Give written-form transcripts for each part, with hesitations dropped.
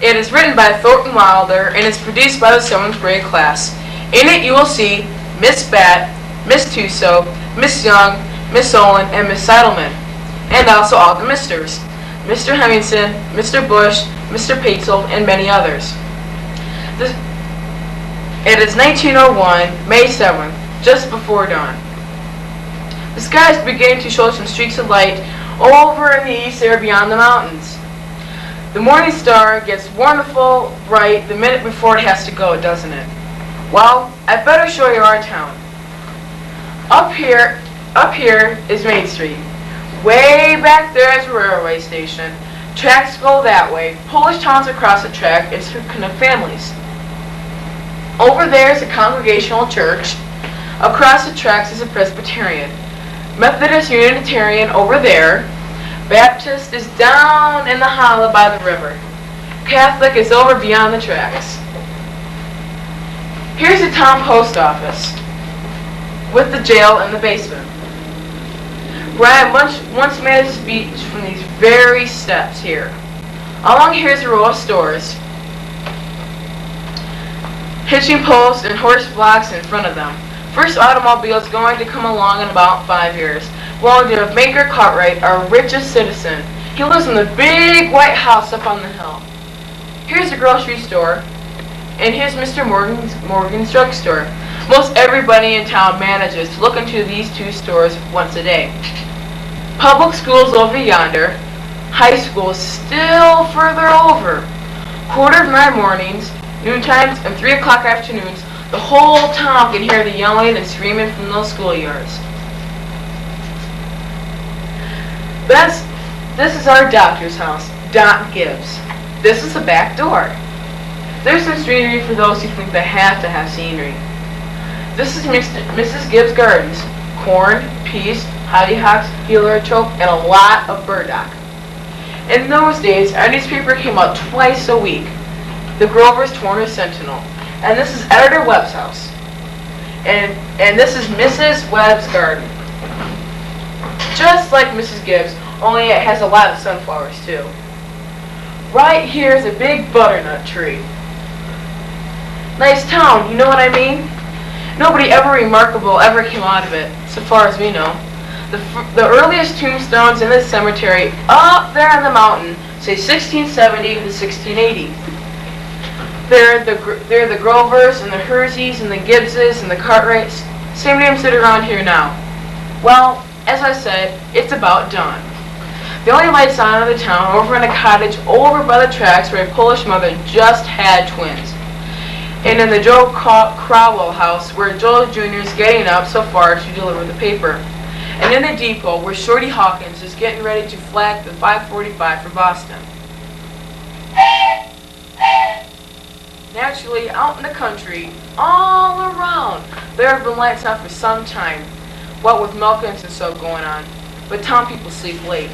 It is written by Thornton Wilder and is produced by the 7th grade class. In it you will see Miss Bat, Miss Tuso, Miss Young, Miss Olin, and Miss Seidelman, and also all the misters, Mr. Hemmingson, Mr. Bush, Mr. Patzel, and many others. It is 1901, May 7th, just before dawn. The sky is beginning to show some streaks of light over in the east there beyond the mountains. The morning star gets wonderful bright the minute before it has to go, doesn't it? Well, I'd better show you our town. Up here is Main Street. Way back there is a railway station. Tracks go that way. Polish towns across the track and speaking of families. Over there is a Congregational church. Across the tracks is a Presbyterian. Methodist Unitarian over there. Baptist is down in the hollow by the river. Catholic is over beyond the tracks. Here's the town post office with the jail in the basement. Brian once made a speech from these very steps here. Along here is a row of stores, hitching posts and horse blocks in front of them. First automobile is going to come along in about 5 years. Well, to Maker Cartwright, our richest citizen. He lives in the big white house up on the hill. Here's the grocery store, and here's Mr. Morgan's drugstore. Most everybody in town manages to look into these two stores once a day. Public schools over yonder. High school is still further over. 9:15 mornings, noon times, and 3 o'clock afternoons, the whole town can hear the yelling and screaming from those schoolyards. This is our doctor's house, Doc Gibbs. This is the back door. There's some scenery for those who think they have to have scenery. This is Mrs. Gibbs' gardens. Corn, peas, hollyhocks, heliotrope, and a lot of burdock. In those days, our newspaper came out twice a week. The Grover's Torner Sentinel. And this is Editor Webb's house. And this is Mrs. Webb's garden. Just like Mrs. Gibbs, only it has a lot of sunflowers too. Right here is a big butternut tree. Nice town, you know what I mean? Nobody ever remarkable ever came out of it, so far as we know. The earliest tombstones in this cemetery up there on the mountain say 1670 to 1680. They're the Grovers and the Herseys and the Gibbses and the Cartwrights, same names that are around here now. Well, as I said, it's about dawn. The only lights on in the town over in a cottage over by the tracks where a Polish mother just had twins. And in the Joe Crowell house where Joel Jr. is getting up so far to deliver the paper. And in the depot where Shorty Hawkins is getting ready to flag the 545 for Boston. Naturally, out in the country, all around, there have been lights on for some time, what with Milkins and so going on, but town people sleep late.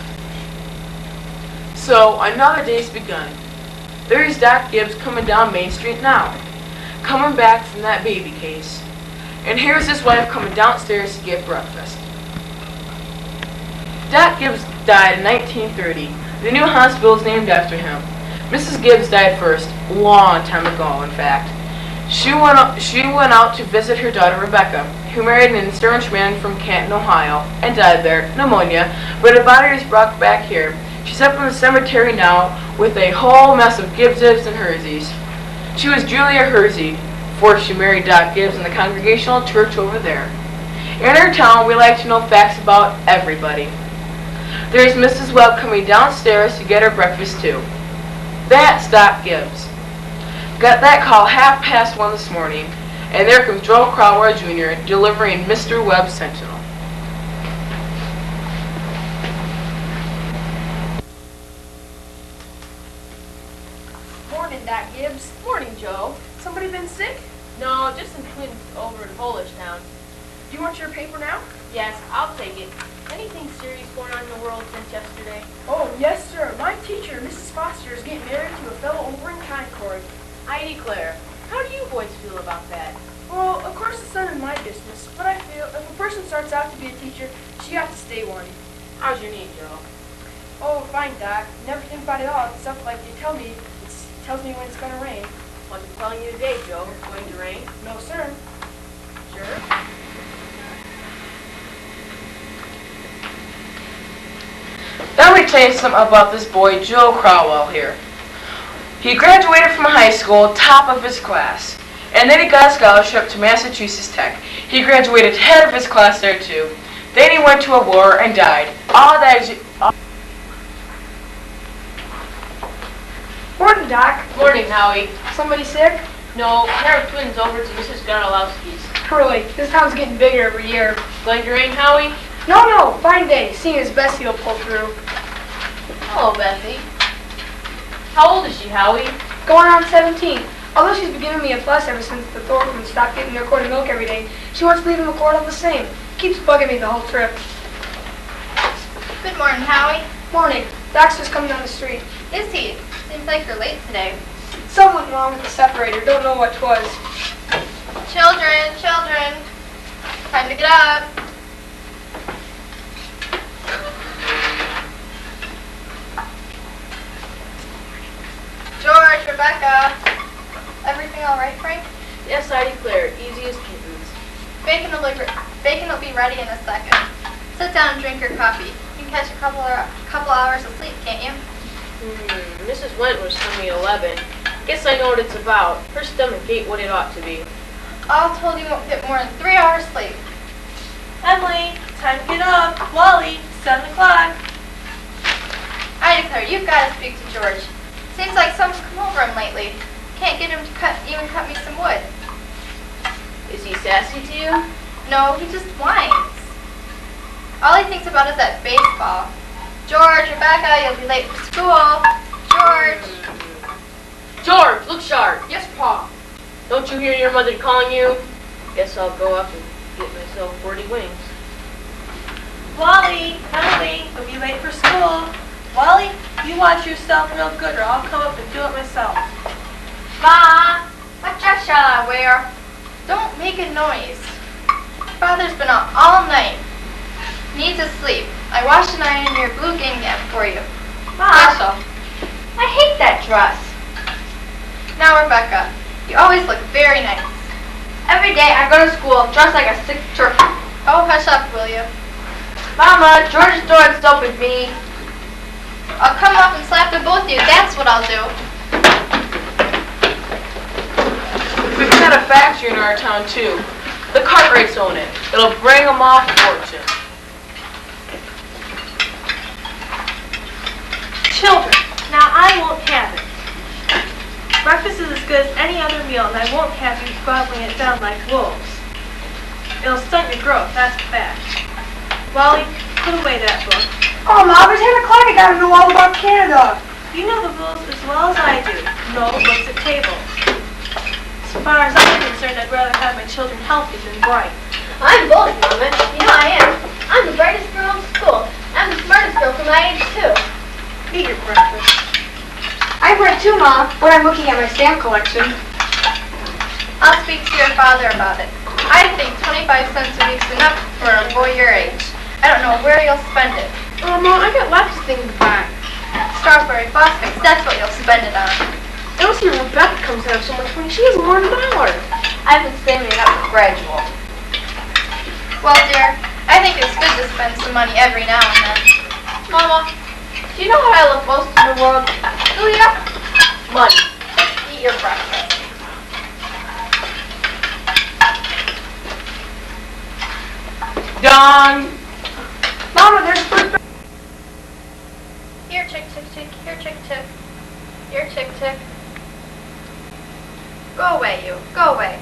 So, another day's begun. There's Doc Gibbs coming down Main Street now, coming back from that baby case. And here's his wife coming downstairs to get breakfast. Doc Gibbs died in 1930. The new hospital is named after him. Mrs. Gibbs died first, long time ago, in fact. She went out to visit her daughter Rebecca, who married an insurance man from Canton, Ohio, and died there, pneumonia, but her body was brought back here. She's up in the cemetery now with a whole mess of Gibbses and Herseys. She was Julia Hersey, before she married Doc Gibbs in the Congregational church over there. In our town, we like to know facts about everybody. There's Mrs. Webb coming downstairs to get her breakfast too. That's Doc Gibbs. Got that call 1:30 this morning, and there comes Joel Crowell Jr. delivering Mr. Webb's Sentinel. Morning, Doc Gibbs. Morning, Joe. Somebody been sick? No, just some twins over in Polish Town. Do you want your paper now? Yes, I'll take it. Anything serious going on in the world since yesterday? Oh, yes, sir. My teacher, Mrs. Foster, is getting married to a fellow over in Concord. I declare. How do you boys feel about that? Well, of course it's none of my business, but I feel if a person starts out to be a teacher, she ought to stay one. How's your knee, Joe? Oh, fine, Doc. Never think about it all, except like you tell me, it tells me when it's gonna rain. Wasn't telling you today, Joe. It's going to rain. No, sir. Sure. Let me tell you something about this boy, Joe Crowell here. He graduated from high school, top of his class. And then he got a scholarship to Massachusetts Tech. He graduated head of his class there too. Then he went to a war and died. All that is... Morning, Doc. Morning, Howie. Somebody sick? No, pair of twins over to Mrs. Garnolowski's. Really, this town's getting bigger every year. Going to rain, Howie? No, fine day. Seeing as Bessie will pull through. Hello, Bessie. How old is she, Howie? Going on 17. Although she's been giving me a fuss ever since the Thorntons stopped getting their quart of milk every day, she wants to leave them a quart of the same. Keeps bugging me the whole trip. Good morning, Howie. Morning. Doc's just coming down the street. Is he? Seems like you're late today. Something went wrong with the separator. Don't know what 'twas. Children, time to get up. George, Rebecca. Everything all right, Frank? Yes, I declare. Easy as kittens. Bacon will be ready in a second. Sit down and drink your coffee. You can catch a couple hours of sleep, can't you? Mrs. Wentworth's coming at 11. Guess I know what it's about. Her stomach ain't what it ought to be. All told, you won't get more than 3 hours sleep. Emily, time to get up. Wally, 7 o'clock. I declare, you've got to speak to George. Seems like someone's come over him lately. Can't get him to even cut me some wood. Is he sassy to you? No, he just whines. All he thinks about is that baseball. George, Rebecca, you'll be late for school. George. George, look sharp. Yes, Pa. Don't you hear your mother calling you? Guess I'll go up and get myself 40 wings. Wally, Emily, you'll be late for school. Wally, you watch yourself real good or I'll come up and do it myself. Ma, what dress shall I wear? Don't make a noise. Father's been out all night. Needs to sleep. I washed and ironed your blue gingham for you. Special. I hate that dress. Now, Rebecca, you always look very nice. Every day I go to school dressed like a sick turkey. Oh, hush up, will you? Mama, George's door is open me. I'll come up and slap the both of you. That's what I'll do. We've got a factory in our town too. The Cartwrights own it. It'll bring them off fortune. Children, now I won't have it. Breakfast is as good as any other meal, and I won't have you gobbling it down like wolves. It'll stunt your growth, that's a fact. Wally, put away that book. Oh, Mom, it's 10 o'clock. I gotta know all about Canada. You know the rules as well as I do. No books at table. As far as I'm concerned, I'd rather have my children healthy than bright. I'm both, Mama. You know I am. I'm the brightest girl in school. I'm the smartest girl for my age, too. Eat your breakfast. I'm bright too, Mom, when I'm looking at my stamp collection. I'll speak to your father about it. I think 25 cents a week's enough for a boy your age. I don't know where you'll spend it. Oh, Mom, I got lots of things to buy. Strawberry phosphates, that's what you'll spend it on. I don't see Rebecca comes out of so much money. She has more than $1. I've been saving it up for gradual. Well, dear, I think it's good to spend some money every now and then. Mama, do you know what I love most in the world? Do ya? Money. Just eat your breakfast. Dawn! Mama, there's fruit. Here, chick, chick, chick. Here, chick, chick. Here, chick, chick. Go away, you. Go away.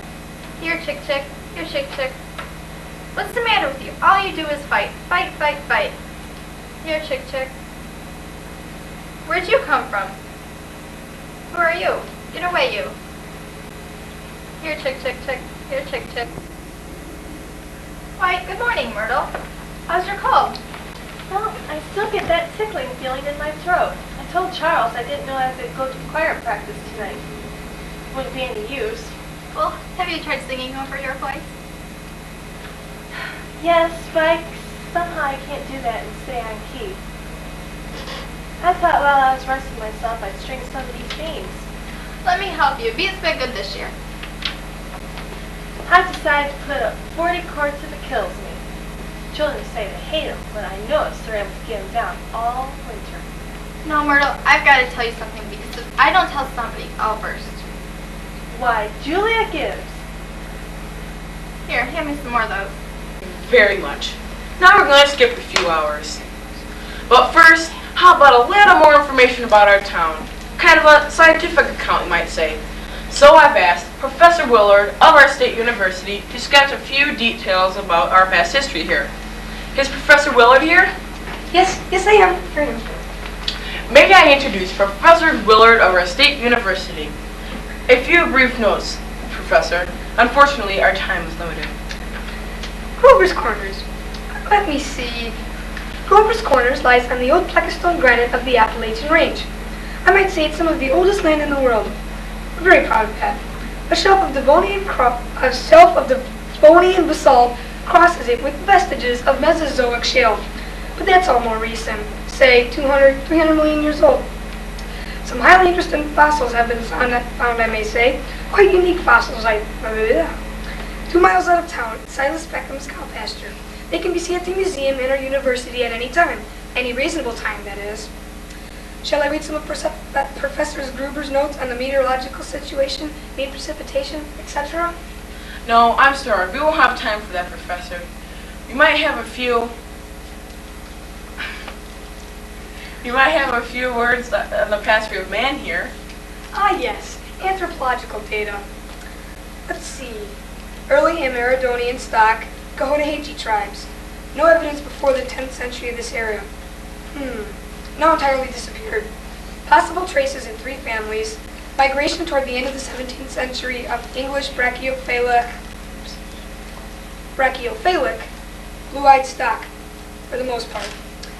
Here, chick, chick. Here, chick, chick. What's the matter with you? All you do is fight. Fight, fight, fight. Here, chick, chick. Where'd you come from? Who are you? Get away, you. Here, chick, chick, chick. Here, chick, chick. Why, good morning, Myrtle. How's your cold? Well, I still get that tickling feeling in my throat. I told Charles I didn't know I could go to choir practice tonight. Wouldn't be any use. Well, have you tried singing over your voice? Yes, but somehow I can't do that and stay on key. I thought while I was resting myself, I'd string some of these beans. Let me help you. Beats been good this year. I've decided to put up 40 quarts if it kills me. Children say they hate them, but I notice they're able to get them down all winter. No, Myrtle, I've got to tell you something because if I don't tell somebody, I'll burst. Why, Julia Gibbs. Here, hand me some more of those. Very much. Now we're going to skip a few hours. But first, how about a little more information about our town? Kind of a scientific account, you might say. So I've asked Professor Willard of our state university to sketch a few details about our past history here. Is Professor Willard here? Yes, I am. Here I am. May I introduce Professor Willard of our state university? A few brief notes, Professor. Unfortunately, our time is limited. Grover's Corners. Let me see. Grover's Corners lies on the old Pleckistone granite of the Appalachian Range. I might say it's some of the oldest land in the world. I'm very proud of that. A shelf of Devonian basalt crosses it with vestiges of Mesozoic shale, but that's all more recent, say 200, 300 million years old. Some highly interesting fossils have been found, I may say, quite unique fossils. 2 miles out of town, Silas Beckham's cow pasture. They can be seen at the museum in our university at any time, any reasonable time, that is. Shall I read some of Professor Gruber's notes on the meteorological situation, mean precipitation, etc.? No, I'm sorry. We won't have time for that, Professor. We might have a few words on the past of man here. Ah, yes, anthropological data. Let's see. Early Amerindian stock, Cohaneji tribes. No evidence before the 10th century of this area. Now entirely disappeared. Possible traces in 3 families. Migration toward the end of the 17th century of English brachiophilic, blue-eyed stock, for the most part.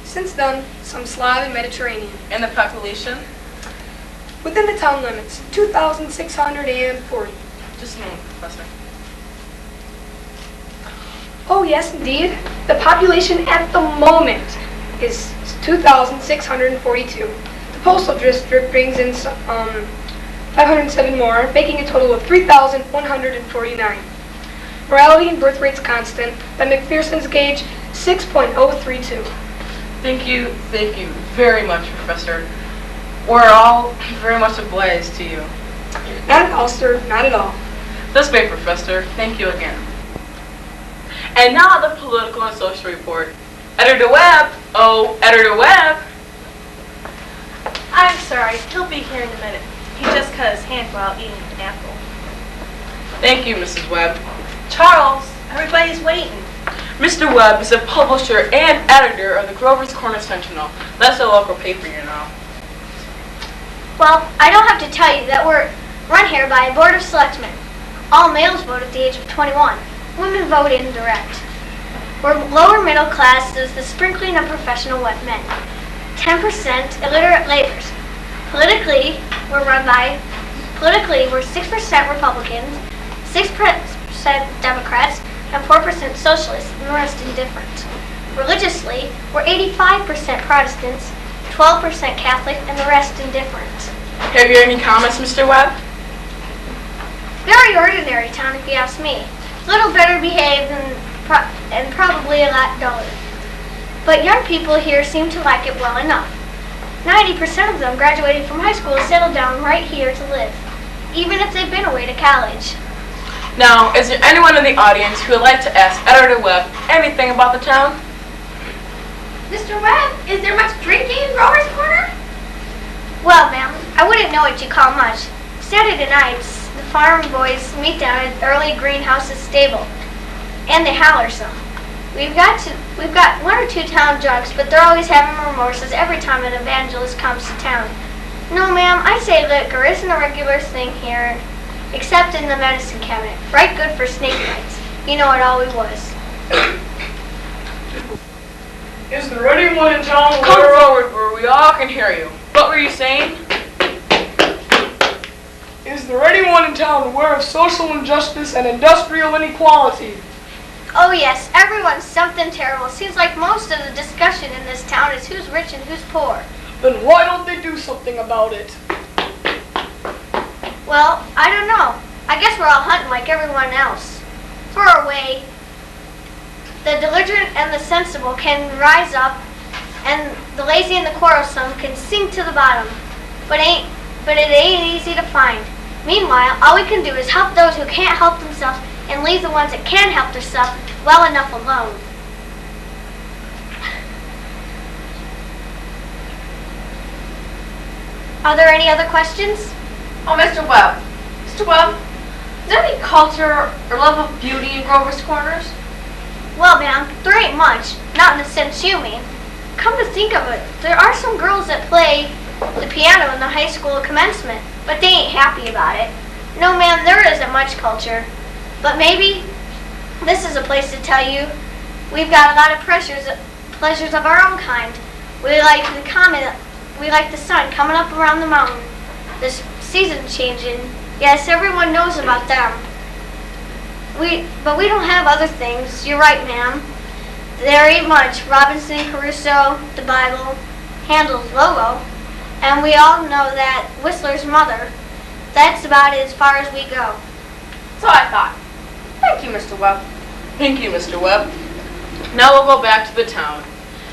Since then, some Slav and Mediterranean. And the population? Within the town limits, 2,640. Just a moment, Professor. Oh, yes, indeed. The population at the moment is 2,642. The postal district brings in 507 more, making a total of 3,149. Morality and birth rates constant by McPherson's gauge 6.032. Thank you very much, Professor. We're all very much obliged to you. Not at all, sir, not at all. This way, Professor. Thank you again. And now the political and social report. Editor Webb. Oh, Editor Webb. I'm sorry, he'll be here in a minute. He just cut his hand while eating an apple. Thank you, Mrs. Webb. Charles, everybody's waiting. Mr. Webb is a publisher and editor of the Grover's Corner Sentinel. That's a local paper, you know. Well, I don't have to tell you that we're run here by a board of selectmen. All males vote at the age of 21. Women vote indirect. We're lower middle class as the sprinkling of professional wet men. 10% illiterate laborers. Politically, we're 6% Republicans, 6% Democrats, and 4% socialists, and the rest indifferent. Religiously, we're 85% Protestants, 12% Catholic, and the rest indifferent. Have you any comments, Mr. Webb? Very ordinary town, if you ask me. Little better behaved and probably a lot duller. But young people here seem to like it well enough. 90% of them graduated from high school and settled down right here to live, even if they've been away to college. Now, is there anyone in the audience who would like to ask Editor Webb anything about the town? Mr. Webb, is there much drinking in Grover's Corner? Well, ma'am, I wouldn't know what you call much. Saturday nights, the farm boys meet down at Early Greenhouse's stable, and they holler some. We've got 1 or 2 town drunks, but they're always having remorses every time an evangelist comes to town. No, ma'am, I say liquor isn't a regular thing here, except in the medicine cabinet. Right good for snake bites. You know it always was. Is there anyone in town? Come forward where we all can hear you. What were you saying? Is there anyone in town aware of social injustice and industrial inequality? Oh yes, everyone's something terrible. Seems like most of the discussion in this town is who's rich and who's poor. Then why don't they do something about it? Well, I don't know. I guess we're all hunting like everyone else. For a way, the diligent and the sensible can rise up, and the lazy and the quarrelsome can sink to the bottom. But it ain't easy to find. Meanwhile, all we can do is help those who can't help themselves and leave the ones that can help themselves well enough alone. Are there any other questions? Oh, Mr. Webb. Mr. Webb, is there any culture or love of beauty in Grover's Corners? Well, ma'am, there ain't much. Not in the sense you mean. Come to think of it, there are some girls that play the piano in the high school commencement, but they ain't happy about it. No, ma'am, there isn't much culture. But maybe this is a place to tell you we've got a lot of pleasures of our own kind. We like the sun coming up around the mountain, the season changing. Yes, everyone knows about them. But we don't have other things. You're right, ma'am. There ain't much. Robinson Crusoe, the Bible, Handel's Lolo, and we all know that Whistler's Mother. That's about as far as we go. So I thought. Thank you, Mr. Webb. Thank you, Mr. Webb. Now we'll go back to the town.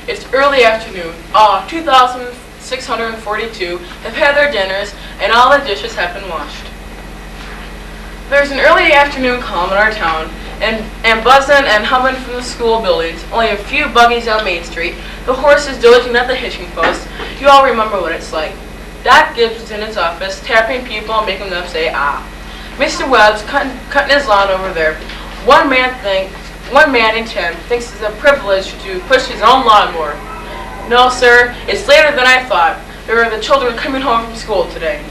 It's early afternoon. All 2,642 have had their dinners, and all the dishes have been washed. There's an early afternoon calm in our town, and buzzing and humming from the school buildings, only a few buggies on Main Street, the horses diligent at the hitching post. You all remember what it's like. Doc Gibbs is in his office, tapping people and making them say, ah. Mr. Webb's cutting his lawn over there. One man in 10 thinks it's a privilege to push his own lawnmower. No, sir, it's later than I thought. There are the children coming home from school today.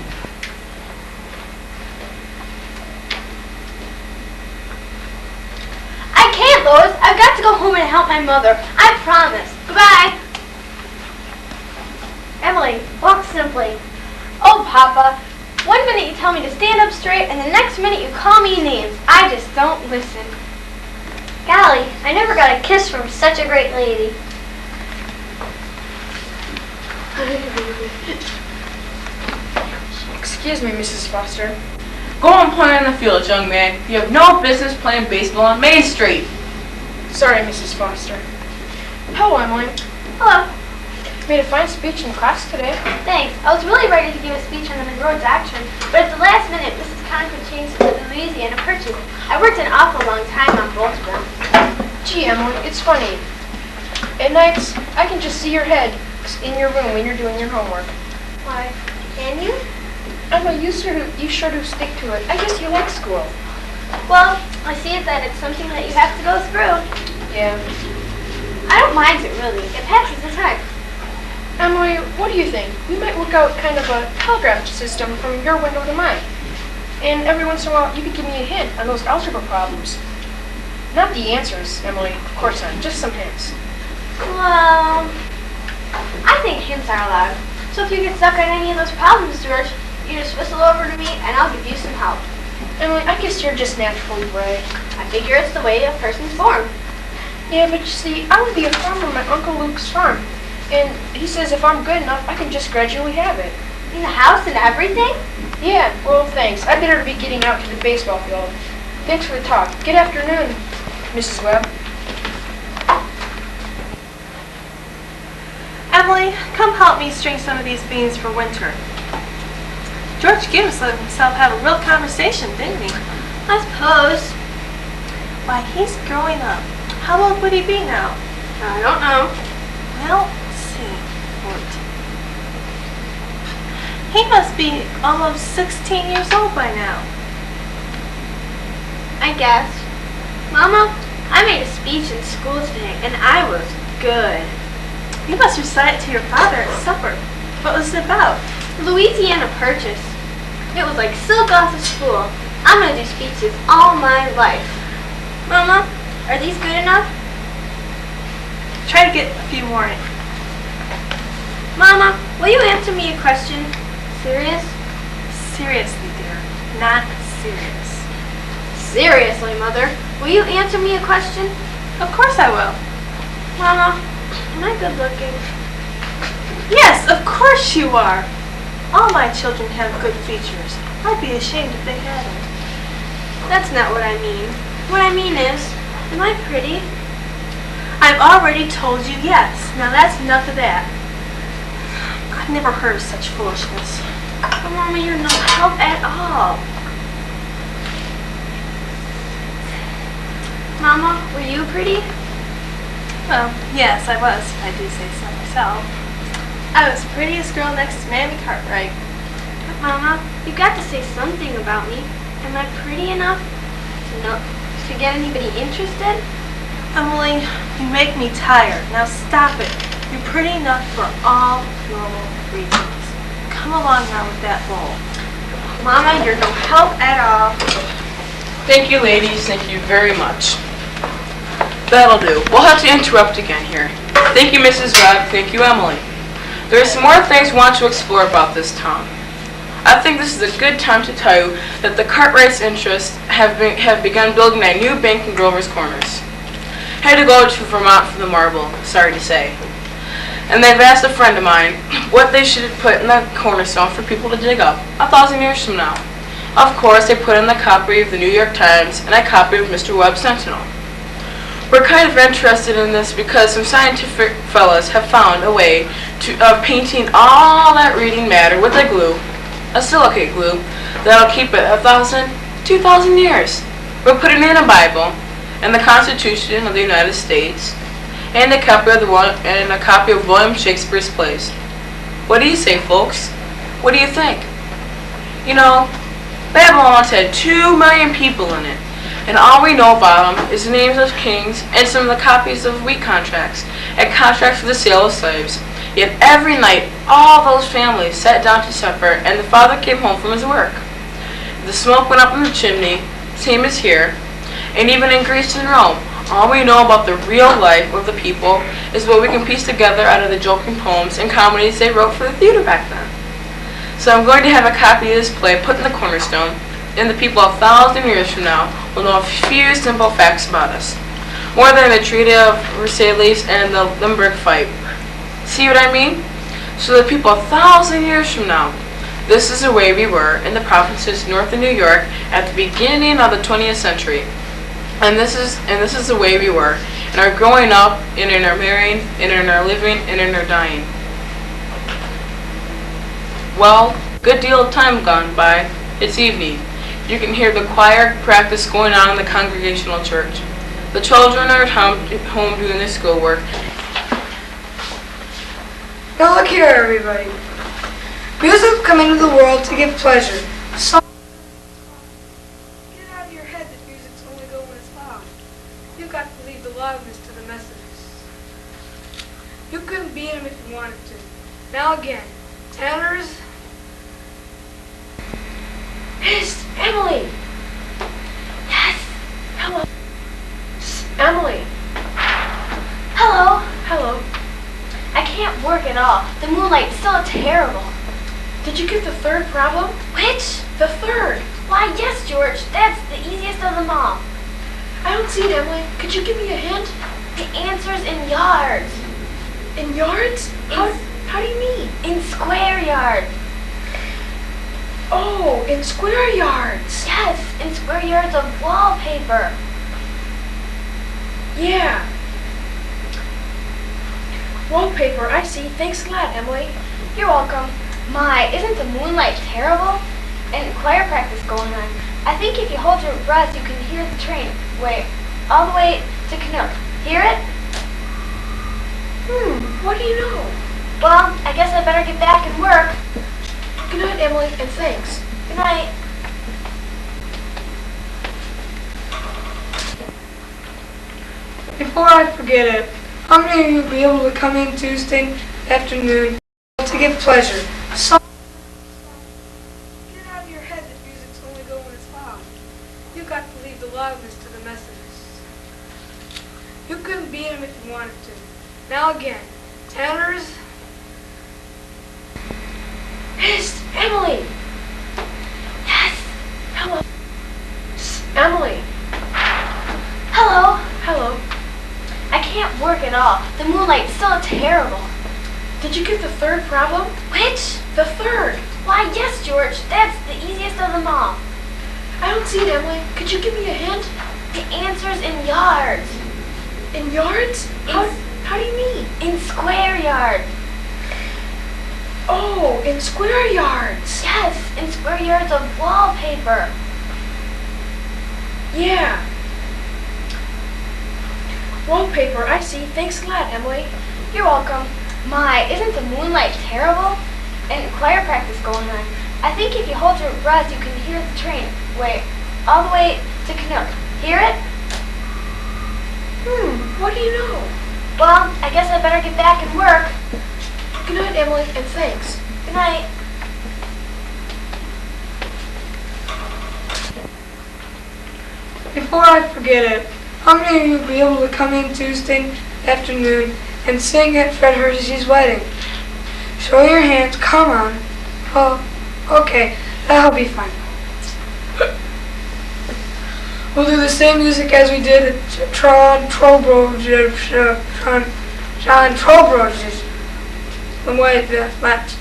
I can't, Lois. I've got to go home and help my mother. I promise. Goodbye. Emily, walk simply. Oh, Papa. One minute you tell me to stand up straight, and the next minute you call me names. I just don't listen. Golly, I never got a kiss from such a great lady. Excuse me, Mrs. Foster. Go and play in the field, young man. You have no business playing baseball on Main Street. Sorry, Mrs. Foster. Hello, Emily. Hello. Made a fine speech in class today. Thanks. I was really ready to give a speech on the Monroe Doctrine, but at the last minute, Mrs. Conklin changed to the Louisiana Purchase. I worked an awful long time on both of them. Gee, Emily, it's funny. At nights, I can just see your head in your room when you're doing your homework. Why, can you? Emily, you sure do stick to it. I guess you like school. Well, I see it that it's something that you have to go through. Yeah. I don't mind it, really. It passes the time. Emily, what do you think? We might work out kind of a telegraph system from your window to mine. And every once in a while, you could give me a hint on those algebra problems. Not the answers, Emily. Of course not. Just some hints. Well, I think hints are allowed. So if you get stuck on any of those problems, George, you just whistle over to me and I'll give you some help. Emily, I guess you're just naturally bright. I figure it's the way a person's formed. Yeah, but you see, I would be a farmer on my Uncle Luke's farm. And he says if I'm good enough, I can just gradually have it. In the house and everything? Yeah, well, thanks. I better be getting out to the baseball field. Thanks for the talk. Good afternoon, Mrs. Webb. Emily, come help me string some of these beans for winter. George Gibbs let himself have a real conversation, didn't he? I suppose. Why, he's growing up. How old would he be now? I don't know. Well, let's see. 14. He must be almost 16 years old by now. I guess. Mama, I made a speech in school today and I was good. You must recite it to your father at supper. What was it about? Louisiana Purchase. It was like silk off of school. I'm going to do speeches all my life. Mama, are these good enough? Try to get a few more in. Mama, will you answer me a question? Serious? Seriously, dear. Not serious. Seriously, Mother. Will you answer me a question? Of course I will. Mama, am I good looking? Yes, of course you are. All my children have good features. I'd be ashamed if they hadn't. That's not what I mean. What I mean is, am I pretty? I've already told you yes. Now that's enough of that. I've never heard of such foolishness. Oh, Mama, you're no help at all. Mama, were you pretty? Well, yes, I was, if I do say so myself. I was the prettiest girl next to Mammy Cartwright. But Mama, you got to say something about me. Am I pretty enough to get anybody interested? Emily, you make me tired. Now stop it. You're pretty enough for all normal reasons. Come along now with that bowl. Mama, you're no help at all. Thank you, ladies. Thank you very much. That'll do. We'll have to interrupt again here. Thank you, Mrs. Webb. Thank you, Emily. There are some more things we want to explore about this town. I think this is a good time to tell you that the Cartwrights' interests have begun building a new bank in Grover's Corners. Had to go to Vermont for the marble, sorry to say. And they've asked a friend of mine what they should put in the cornerstone for people to dig up 1,000 years from now. Of course, they put in the copy of the New York Times and a copy of Mr. Webb's Sentinel. We're kind of interested in this because some scientific fellas have found a way of painting all that reading matter with a glue, a silicate glue, that'll keep it 1,000, 2,000 years. We're putting in a Bible and the Constitution of the United States and a copy of William Shakespeare's plays. What do you say, folks? What do you think? You know, Babylon once had 2 million people in it. And all we know about them is the names of kings and some of the copies of wheat contracts and contracts for the sale of slaves. Yet every night, all those families sat down to supper and the father came home from his work. The smoke went up in the chimney, same as here, and even in Greece and Rome. All we know about the real life of the people is what we can piece together out of the joking poems and comedies they wrote for the theater back then. So I'm going to have a copy of this play put in the cornerstone, and the people 1,000 years from now will know a few simple facts about us, more than the Treaty of Versailles and the Limburg fight. See what I mean? So the people 1,000 years from now, this is the way we were in the provinces north of New York at the beginning of the 20th century. And this is the way we were in our growing up, and in our marrying, and in our living, and in our dying. Well, good deal of time gone by. It's evening. You can hear the choir practice going on in the Congregational Church. The children are at home doing their schoolwork. Now look here, everybody. Music come into the world to give pleasure. Get out of your head that music's only good when it's loud. You've got to leave the loudness to the messages. You couldn't beat them if you wanted to. Now again, tenors. It's Emily! Yes. Hello. It's Emily. Hello. Hello. I can't work at all. The moonlight's so terrible. Did you get the third problem? Which? The third. Why, yes, George. That's the easiest of them all. I don't see it, Emily. Could you give me a hint? The answer's in yards. In yards? How do you mean? In square yards. Oh, in square yards. Yes, in square yards of wallpaper. Yeah. Wallpaper, I see. Thanks a lot, Emily. You're welcome. My, isn't the moonlight terrible? And choir practice going on. I think if you hold your breath, you can hear the train all the way to Canuck. Hear it? What do you know? Well, I guess I better get back and work. Good night, Emily, and thanks. Good night. Before I forget it, how many of you will be able to come in Tuesday afternoon to give pleasure? Get out of your head that music's only good when it's loud. You've got to leave the loudness to the messages. You couldn't beat them if you wanted to. Now again, tenors. It's Emily. Yes. Hello. It's Emily. Hello. Hello. I can't work at all. The moonlight's so terrible. Did you get the third problem? Which? The third. Why, yes, George. That's the easiest of them all. I don't see it, Emily. Could you give me a hint? The answer's in yards. In yards? How do you mean? In square yards. Oh, in square yards. Yes, in square yards of wallpaper. Yeah. Wallpaper, I see. Thanks a lot, Emily. You're welcome. My, isn't the moonlight terrible? And choir practice going on. I think if you hold your breath, you can hear the train all the way to Canuck. Hear it? What do you know? Well, I guess I better get back and work. Good night, Emily, and thanks. Good night. Before I forget it, how many of you will be able to come in Tuesday afternoon and sing at Fred Hershey's wedding? Show your hands, come on. Oh, okay, that'll be fine. We'll do the same music as we did at John Trowbridge's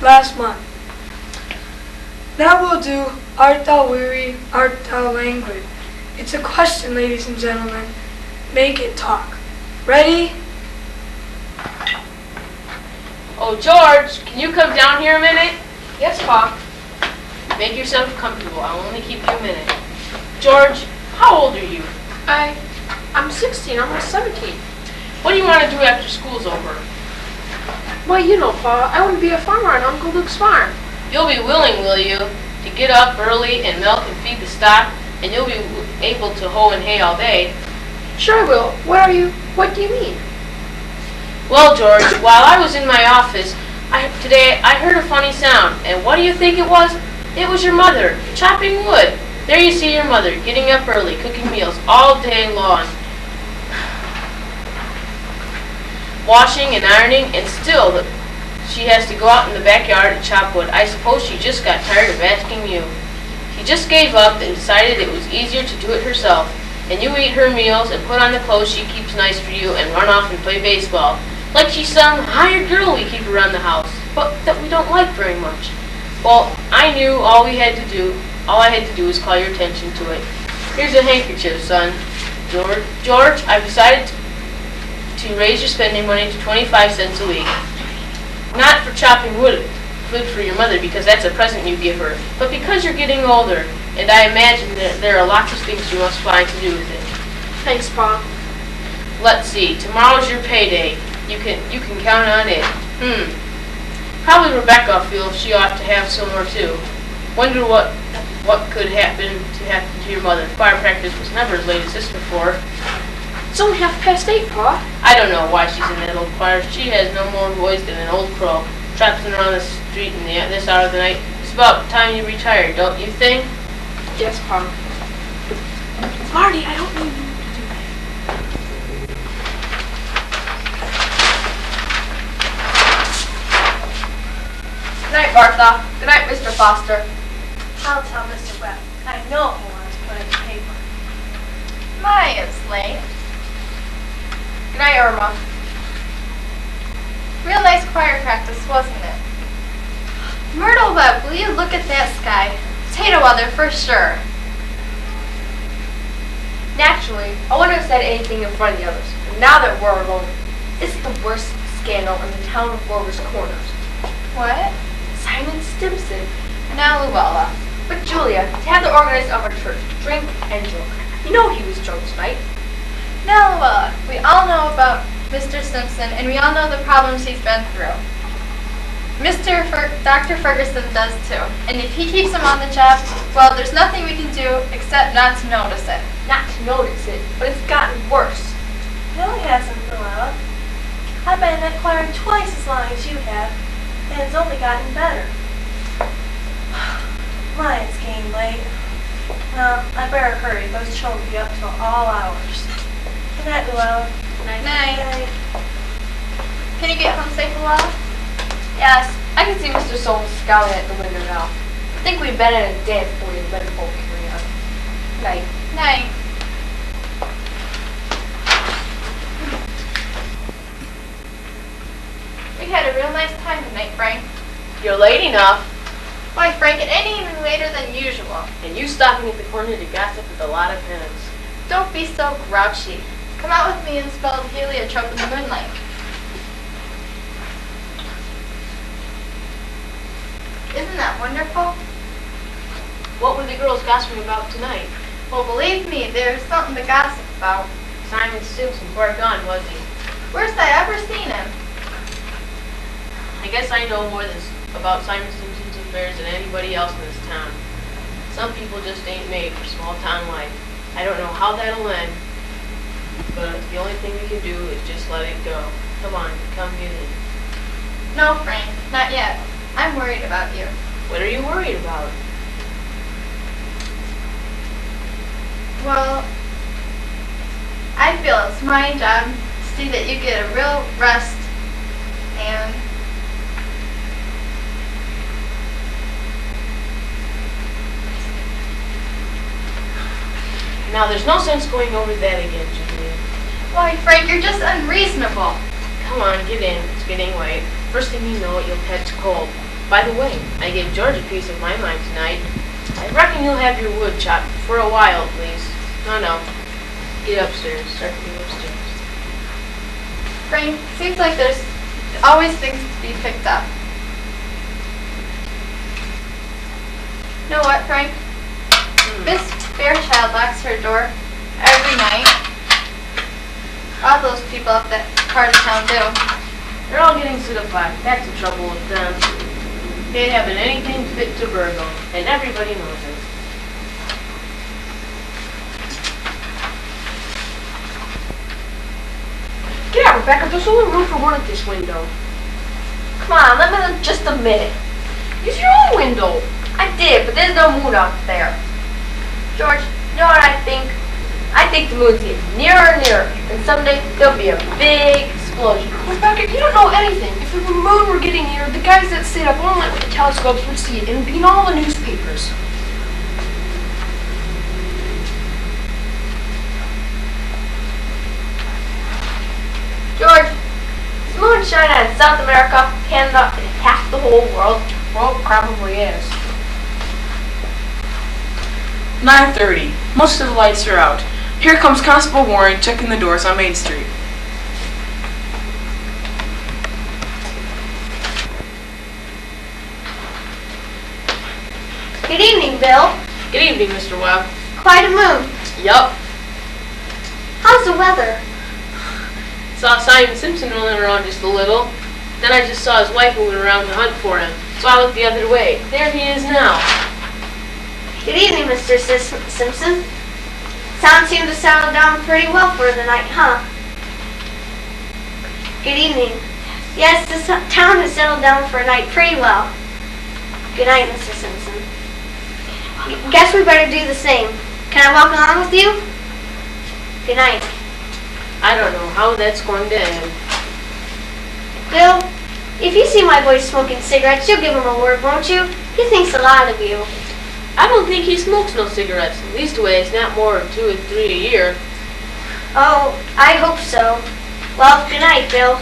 last month. Now we'll do Art Thou Weary, Art Thou Languid. It's a question, ladies and gentlemen. Make it talk. Ready? Oh, George, can you come down here a minute? Yes, Pa. Make yourself comfortable. I'll only keep you a minute. George, how old are you? I'm 16, almost 17. What do you want to do after school's over? Why, you know, Pa, I want to be a farmer on Uncle Luke's farm. You'll be willing, will you, to get up early and milk and feed the stock, and you'll be able to hoe and hay all day? Sure I will. What do you mean? Well, George, while I was in my office today, I heard a funny sound, and what do you think it was? It was your mother, chopping wood. There you see your mother, getting up early, cooking meals all day long, washing and ironing, and still she has to go out in the backyard and chop wood. I suppose she just got tired of asking you. She just gave up and decided it was easier to do it herself. And you eat her meals and put on the clothes she keeps nice for you and run off and play baseball. Like she's some hired girl we keep around the house, but that we don't like very much. Well, I knew all I had to do was call your attention to it. Here's a handkerchief, son. George, I've decided to raise your spending money to 25 cents a week. Not for chopping wood for your mother, because that's a present you give her, but because you're getting older, and I imagine that there are lots of things you must find to do with it. Thanks, Pa. Let's see, tomorrow's your payday. You can count on it. Probably Rebecca will feel she ought to have some more too. Wonder what could happen to your mother. Choir practice was never as late as this before. It's only 8:30, Pa. I don't know why she's in that old choir. She has no more voice than an old crow, traipsing around the street in this hour of the night. It's about time you retired, don't you think? Yes, Pa. Marty, I don't mean you to do that. Good night, Martha. Good night, Mr. Foster. I'll tell Mr. Webb. I know he wants to put in the paper. My, it's late. Good night, Irma. Real nice choir practice, wasn't it? Myrtle Webb, will you look at that sky? Potato weather for sure. Naturally, I wouldn't have said anything in front of the others. But now that we're alone, this is the worst scandal in the town of Rovers Corners. What? Simon Stimson. Now, Luella. But Julia, to have the organist of our church drink and drunk. You know he was drunk tonight. Now, Luella, we all know about Mr. Simpson, and we all know the problems he's been through. Dr. Ferguson does too. And if he keeps him on the job, well, there's nothing we can do except not to notice it. Not to notice it, but it's gotten worse. No, it hasn't, Luella. I've been in that choir twice as long as you have, and it's only gotten better. My, it's getting late. Well, I better hurry. Those children will be up till all hours. Good night, Luella. Night. Can you get home safe, Luella? Yes, I can see Mr. Solmes scowling at the window now. I think we've been in a dance before we let folk carry on. Night. Night. I had a real nice time tonight, Frank. You're late enough, Why, Frank, it ain't even later than usual. and you stopping at the corner to gossip with a lot of pens. Don't be so grouchy. Come out with me and spell heliotrope in the moonlight. Isn't that wonderful? What were the girls gossiping about tonight? Well, believe me, there's something to gossip about. Simon Simpson, far gone, was he? Where's I ever seen him? I guess I know more about Simon Simpson's affairs than anybody else in this town. Some people just ain't made for small town life. I don't know how that'll end, but the only thing we can do is just let it go. Come on, come get in. No, Frank, not yet. I'm worried about you. What are you worried about? Well, I feel it's my job to see that you get a real rest and Now, there's no sense going over that again, Julia. why, Frank, you're just unreasonable. Come on, get in. It's getting late. First thing you know it, you'll catch cold. By the way, I gave George a piece of my mind tonight. I reckon you'll have your wood chopped for a while, at least. No. Get upstairs. Start to get upstairs. Frank, seems like there's always things to be picked up. You know what, Frank? Miss Fairchild locks her door every night. All those people up that part of town do. They're all getting citified. That's the trouble with them. They haven't anything fit to burgle, and everybody knows it. Yeah, Rebecca, there's only room for one at this window. Come on, let me look just a minute. Use your own window. I did, but there's no moon out there. George, you know what I think? I think the moon's getting nearer and nearer, and someday there'll be a big explosion. Rebecca, you don't know anything. If the moon were getting near, the guys that stayed up all night with the telescopes would see it, and it'd be in all the newspapers. George, is the moon shining on South America, Canada, and half the whole world? Well, it probably is. 9:30. Most of the lights are out. Here comes Constable Warren checking the doors on Main Street. Good evening, Bill. Good evening, Mr. Webb. Quite a moon. Yup. How's the weather? Saw Simon Simpson rolling around just a little. Then I just saw his wife moving around to hunt for him. So I looked the other way. There he is now. Good evening, Mr. Simpson. Sound seemed to settle down pretty well for the night, huh? Good evening. Yes, this town has settled down for a night pretty well. Good night, Mr. Simpson. Guess we better do the same. Can I walk along with you? Good night. I don't know how that's going to end. Bill, if you see my boy smoking cigarettes, you'll give him a word, won't you? He thinks a lot of you. I don't think he smokes no cigarettes. Leastways, not more than 2 or 3 a year. Oh, I hope so. Well, good night, Bill.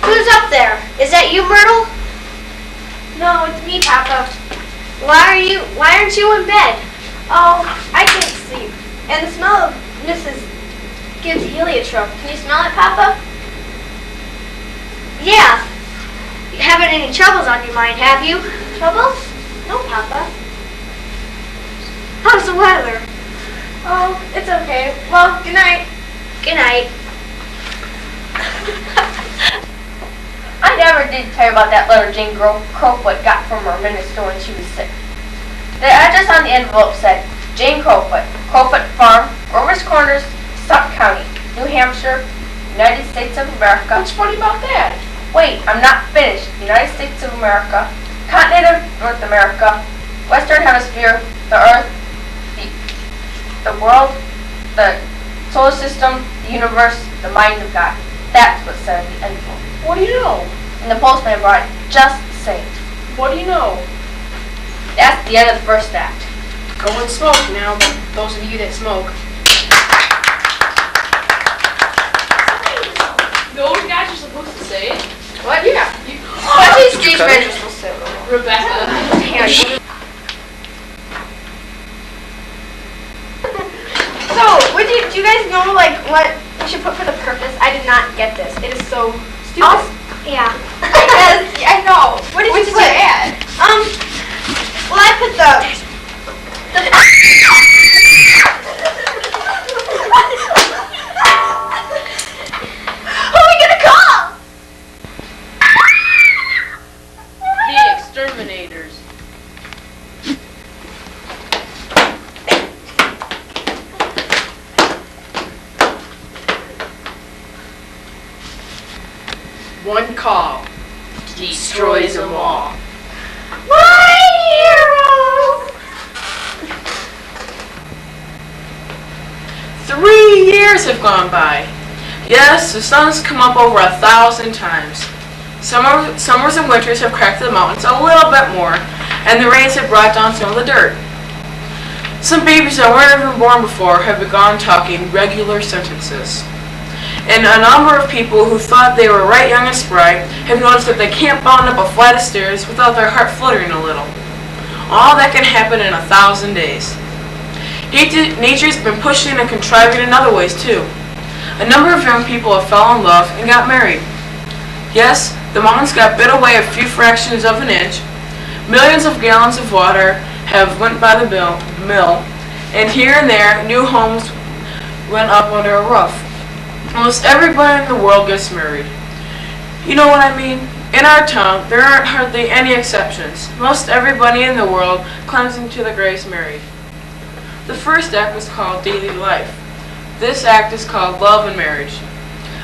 Who's up there? Is that you, Myrtle? No, it's me, Papa. Why aren't you in bed? Oh, I can't sleep. And the smell of Mrs. Gibbs' heliotrope. Can you smell it, Papa? Yeah. You haven't any troubles on your mind, have you? Troubles? No, Papa. How's the weather? Oh, it's okay. Well, good night. Good night. I never did tell you about that letter Jane Crowfoot got from her minister when she was sick. The address on the envelope said, Jane Crowfoot, Crowfoot Farm, Rovers Corners, Suck County, New Hampshire, United States of America. What's funny about that? Wait, I'm not finished. United States of America, continent of North America, Western Hemisphere, the Earth, the world, the solar system, the universe, the mind of God. That's what said in the envelope. What do you know? And the postman brought it just the same. What do you know? That's the end of the first act. Go and smoke now, but those of you that smoke. Those guys are supposed to say it. What? Yeah. What is Did you cut it? Rebecca? So, do you guys know like what we should put for the purpose? I did not get this. It is so stupid. Yeah. I know. What did you add? Well, I put the who are we gonna call? The exterminators. One call destroys them all. My hero! 3 years have gone by. Yes, the sun's come up over 1,000 times. Summers and winters have cracked the mountains a little bit more, and the rains have brought down some of the dirt. Some babies that weren't even born before have begun talking regular sentences. And a number of people who thought they were right young and spry have noticed that they can't bound up a flight of stairs without their heart fluttering a little. All that can happen in 1,000 days. Nature's been pushing and contriving in other ways too. A number of young people have fallen in love and got married. Yes, the mountains got bit away a few fractions of an inch. Millions of gallons of water have went by the mill, and here and there new homes went up under a roof. Almost everybody in the world gets married. You know what I mean? In our town, there aren't hardly any exceptions. Most everybody in the world climbs into the graves married. The first act was called daily life. This act is called love and marriage.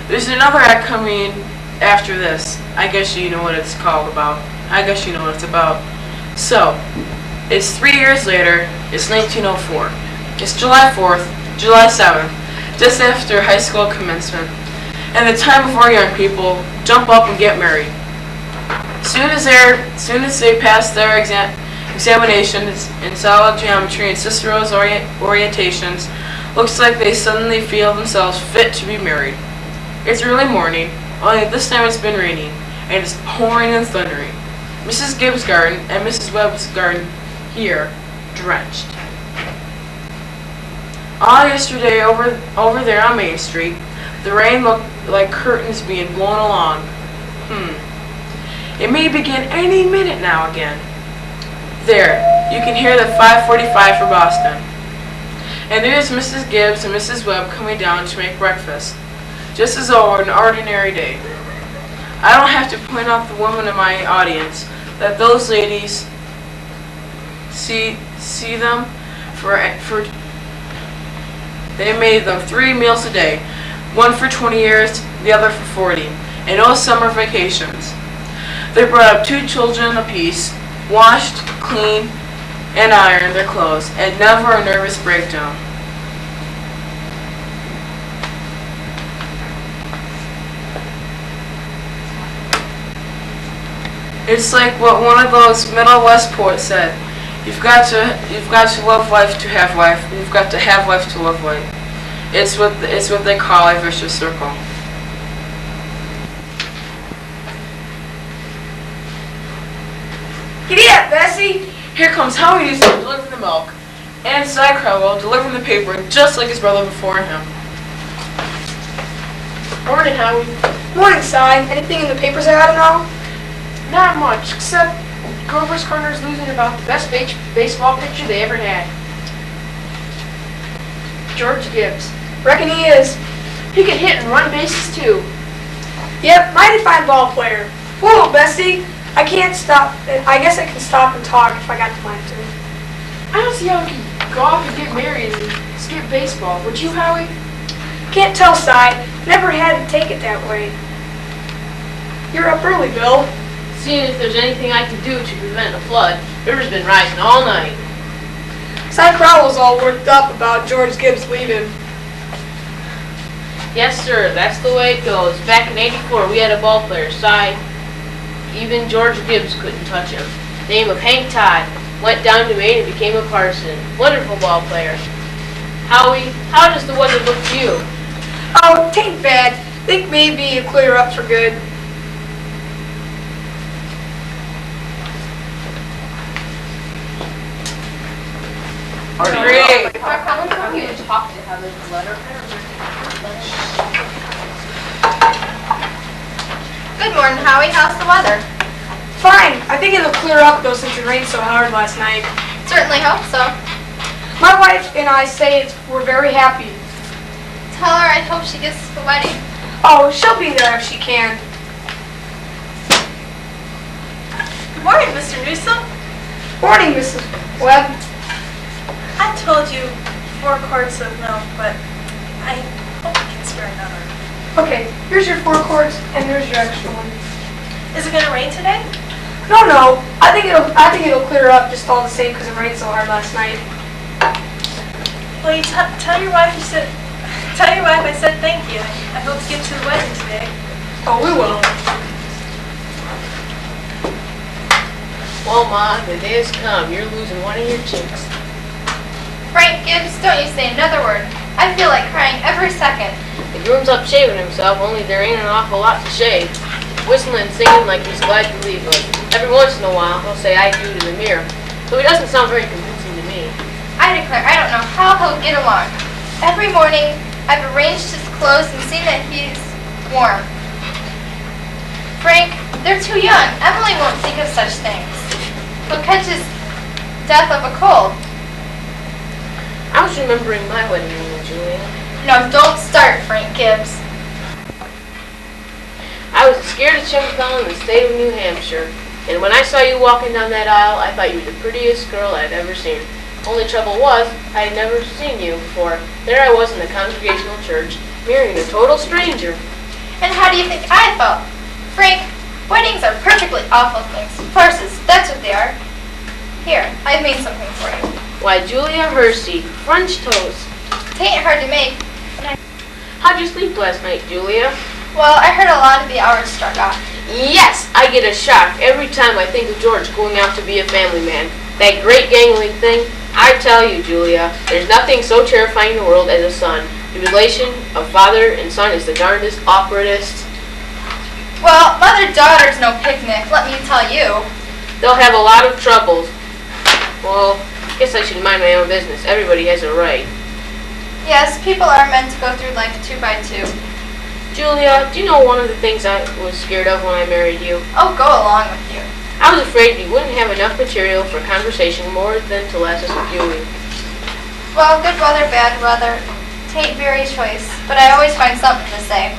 There's another act coming after this. I guess you know what it's called about. I guess you know what it's about. So, it's 3 years later. It's 1904. It's July 4th, July 7th. Just after high school commencement, and the time before young people jump up and get married. Soon as they pass their examinations in solid geometry and Cicero's orientations, looks like they suddenly feel themselves fit to be married. It's early morning, only this time it's been raining, and it's pouring and thundering. Mrs. Gibbs' garden and Mrs. Webb's garden here, drenched. All yesterday over there on Main Street, the rain looked like curtains being blown along. It may begin any minute now again. There, you can hear the 5:45 for Boston. And there's Mrs. Gibbs and Mrs. Webb coming down to make breakfast, just as though an ordinary day. I don't have to point out the women in my audience that those ladies see them for they made them 3 meals a day, one for 20 years, the other for 40, and no summer vacations. They brought up 2 children apiece, washed, cleaned, and ironed their clothes, and never a nervous breakdown. It's like what one of those Middle West poets said. You've got to love life to have life. You've got to have life to love life. It's what they call a vicious circle. Giddy up, Bessie! Here comes Howie Newsom delivering the milk, and Cy Crowell delivering the paper just like his brother before him. Morning, Howie. Morning, Si. Anything in the papers I ought to know? Not much, except Grover's Corner's losing about the best baseball pitcher they ever had. George Gibbs. Reckon he is. He can hit and run bases too. Yep, mighty fine ball player. Whoa, Bessie. I can't stop. I guess I can stop and talk if I got the mind to. I don't see how he could go off and get married and skip baseball. Would you, Howie? Can't tell, Si. Never had to take it that way. You're up early, Bill. Seeing if there's anything I can do to prevent a flood. River's been rising all night. Si Crowell's all worked up about George Gibbs leaving. Yes, sir, that's the way it goes. Back in '84, we had a ball player, Cy. Even George Gibbs couldn't touch him. Name of Hank Todd. Went down to Maine and became a parson. Wonderful ball player. Howie, how does the weather look to you? Oh, tain't bad. Think maybe it'll clear up for good. Great. How come you talk to Heather's letter? Good morning, Howie. How's the weather? Fine. I think it'll clear up though since it rained so hard last night. Certainly hope so. My wife and I say we're very happy. Tell her I hope she gets to the wedding. Oh, she'll be there if she can. Good morning, Mr. Newsom. Morning, Mrs. Webb. I told you 4 quarts of milk, but I hope I can spare another. Okay, here's your 4 quarts and here's your extra one. Is it gonna rain today? No. I think it'll clear up just all the same because it rained so hard last night. Well, you tell your wife I said thank you. I hope to get to the wedding today. Oh, we will. Well, Ma, the day has come. You're losing one of your chicks. Frank Gibbs, don't you say another word. I feel like crying every second. The groom's up shaving himself, only there ain't an awful lot to shave. Whistling and singing like he's glad to leave us. Every once in a while, he'll say I do to the mirror. So he doesn't sound very convincing to me. I declare, I don't know how he'll get along. Every morning, I've arranged his clothes and seen that he's warm. Frank, they're too young. Emily won't think of such things. He'll catch his death of a cold. I was remembering my wedding ring, Julia. No, don't start, Frank Gibbs. I was as scared of Chickasaw in the state of New Hampshire. And when I saw you walking down that aisle, I thought you were the prettiest girl I'd ever seen. Only trouble was, I had never seen you before. There I was in the Congregational Church, marrying a total stranger. And how do you think I felt? Frank, weddings are perfectly awful things. Farces, that's what they are. Here, I've made something for you. Why, Julia Hersey, French toast. Tain't hard to make. How'd you sleep last night, Julia? Well, I heard a lot of the hours struck off. Yes, I get a shock every time I think of George going out to be a family man. That great gangling thing. I tell you, Julia, there's nothing so terrifying in the world as a son. The relation of father and son is the darndest, awkwardest. Well, mother-daughter's no picnic, let me tell you. They'll have a lot of troubles. Well, I guess I should mind my own business. Everybody has a right. Yes, people are meant to go through life 2 by 2. Julia, do you know one of the things I was scared of when I married you? Oh, go along with you. I was afraid you wouldn't have enough material for conversation more than to last us a few weeks. Well, good weather, bad weather, tain't very choice, but I always find something to say.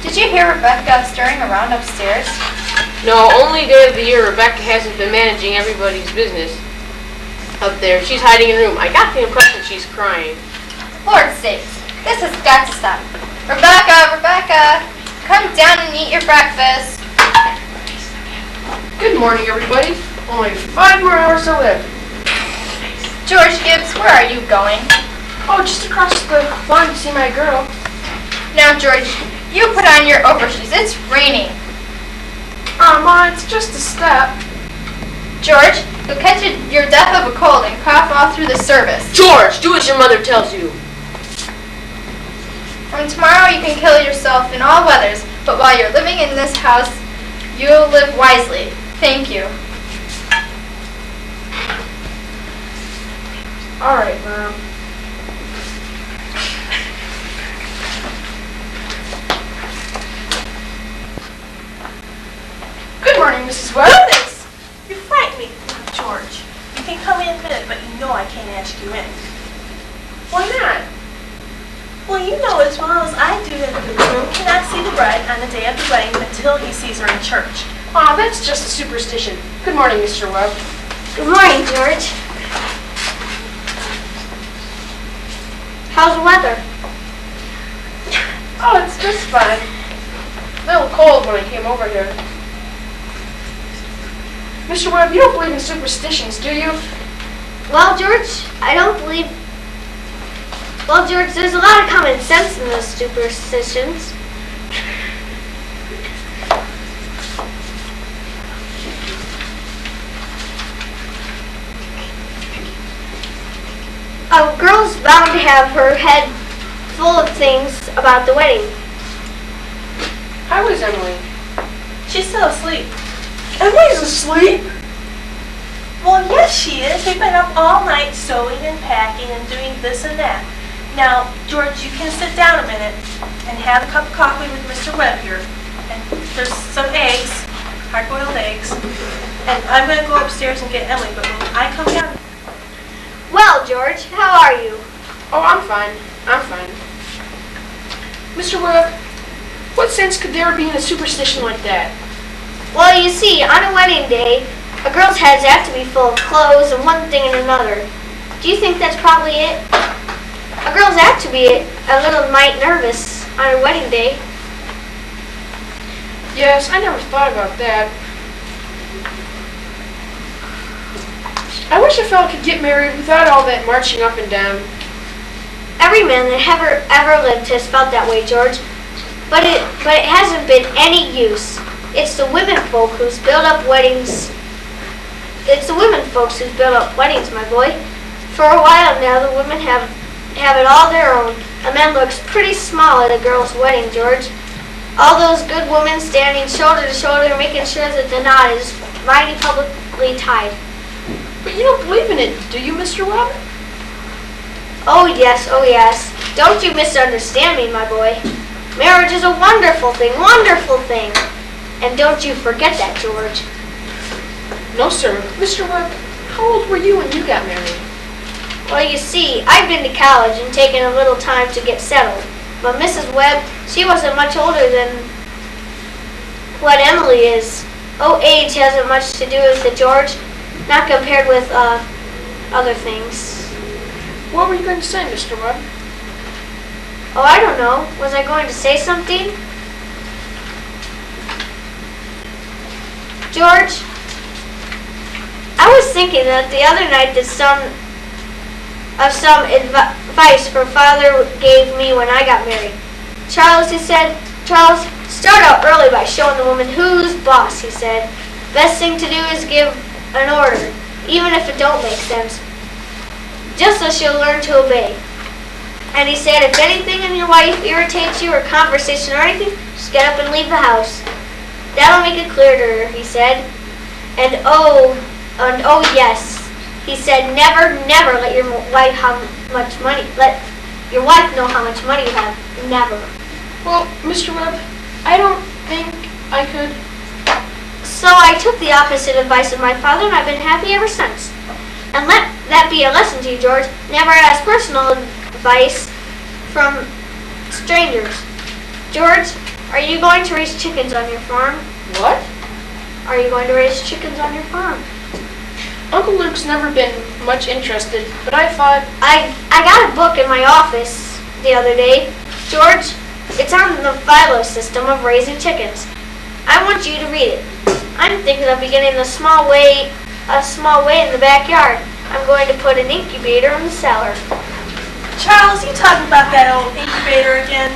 Did you hear Rebecca stirring around upstairs? No, only day of the year Rebecca hasn't been managing everybody's business up there. She's hiding in a room. I got the impression she's crying. Lord sakes, this has got to stop. Rebecca, come down and eat your breakfast. Good morning, everybody. Only 5 more hours to live. George Gibbs, where are you going? Oh, just across the lawn to see my girl. Now, George, you put on your overshoes. It's raining. Ma, it's just a step. George, you'll catch your death of a cold and cough all through the service. George, do as your mother tells you. From tomorrow you can kill yourself in all weathers, but while you're living in this house, you'll live wisely. Thank you. All right, Mom. Good morning, Mrs. Webb. Goodness! You frightened me, George. You can come in a minute, but you know I can't ask you in. Why not? Well, you know as well as I do that the groom cannot see the bride on the day of the wedding until he sees her in church. Aw, that's just a superstition. Good morning, Mr. Webb. Good morning, George. How's the weather? Oh, it's just fine. A little cold when I came over here. Mr. Webb, you don't believe in superstitions, do you? Well, George, I don't believe... Well, George, there's a lot of common sense in those superstitions. A girl's bound to have her head full of things about the wedding. How is Emily? She's still asleep. Emily's asleep. Well, yes, she is. We've been up all night sewing and packing and doing this and that. Now, George, you can sit down a minute and have a cup of coffee with Mr. Webb here. And there's some eggs, hard-boiled eggs. And I'm going to go upstairs and get Emily, but when I come down... Well, George, how are you? Oh, I'm fine. I'm fine. Mr. Webb, what sense could there be in a superstition like that? Well, you see, on a wedding day, a girl's heads have to be full of clothes and one thing and another. Do you think that's probably it? A girl's apt to be a little mite nervous on her wedding day. Yes, I never thought about that. I wish a fellow could get married without all that marching up and down. Every man that ever lived has felt that way, George. But it hasn't been any use. It's the women folk who's built up weddings. It's the women folks who's built up weddings, my boy. For a while now, the women have it all their own. A man looks pretty small at a girl's wedding, George. All those good women standing shoulder to shoulder, making sure that the knot is mighty publicly tied. But you don't believe in it, do you, Mr. Webb? Oh yes, oh yes. Don't you misunderstand me, my boy. Marriage is a wonderful thing, wonderful thing. And don't you forget that, George. No, sir. Mr. Webb, how old were you when you got married? Well, you see, I've been to college and taken a little time to get settled. But Mrs. Webb, she wasn't much older than what Emily is. Oh, age hasn't much to do with it, George. Not compared with other things. What were you going to say, Mr. Webb? Oh, I don't know. Was I going to say something? George, I was thinking that the other night that some advice her father gave me when I got married. Charles, he said, Charles, start out early by showing the woman who's boss, he said. Best thing to do is give an order, even if it don't make sense, just so she'll learn to obey. And he said, if anything in your wife irritates you or conversation or anything, just get up and leave the house. That'll make it clear to her, he said. And oh yes, he said, never let your wife let your wife know how much money you have. Never. Well, Mr. Webb, I don't think I could. So I took the opposite advice of my father, and I've been happy ever since. And let that be a lesson to you, George. Never ask personal advice from strangers. George, are you going to raise chickens on your farm? What? Are you going to raise chickens on your farm? Uncle Luke's never been much interested, but I thought... I got a book in my office the other day. George, it's on the philo system of raising chickens. I want you to read it. I'm thinking of beginning a small way in the backyard. I'm going to put an incubator in the cellar. Charles, you talking about that old incubator again?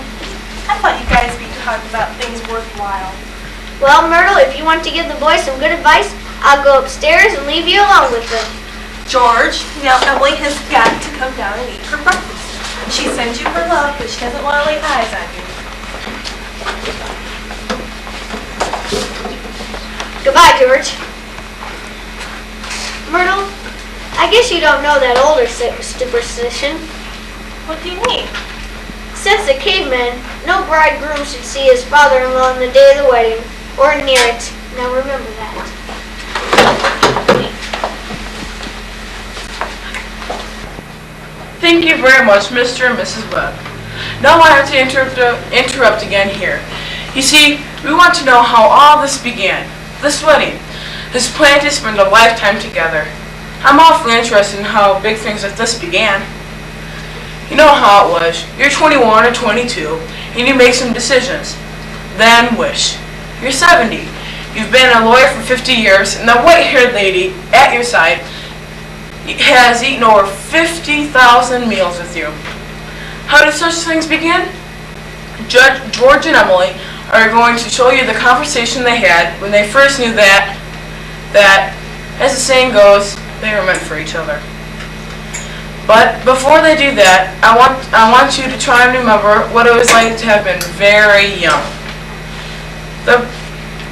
I thought you guys be talking about things worthwhile. Well, Myrtle, if you want to give the boys some good advice, I'll go upstairs and leave you alone with them. George, now Emily has got to come down and eat her breakfast. She sends you her love, but she doesn't want to lay eyes on you. Goodbye, George. Myrtle, I guess you don't know that older superstition. What do you mean? Since the cavemen, no bridegroom should see his father-in-law on the day of the wedding, or near it. Now remember that. Thank you very much, Mr. and Mrs. Webb. Now I have to interrupt again here. You see, we want to know how all this began. This wedding. This plan to spend a lifetime together. I'm awfully interested in how big things like this began. You know how it was. You're 21 or 22, and you make some decisions. Then wish. You're 70. You've been a lawyer for 50 years, and the white-haired lady at your side has eaten over 50,000 meals with you. How did such things begin? George and Emily are going to show you the conversation they had when they first knew that, as the saying goes, they were meant for each other. But before they do that, I want you to try and remember what it was like to have been very young.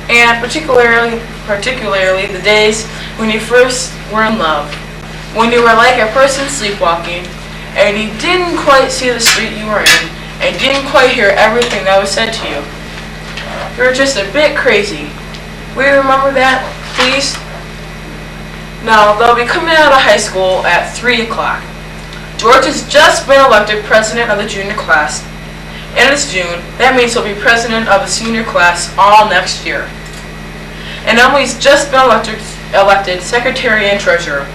And particularly the days when you first were in love, when you were like a person sleepwalking, and you didn't quite see the street you were in, and didn't quite hear everything that was said to you. You were just a bit crazy. Will you remember that, please? Now, they'll be coming out of high school at 3 o'clock. George has just been elected president of the junior class, and it's June. That means he'll be president of the senior class all next year. And Emily's just been elected secretary and treasurer.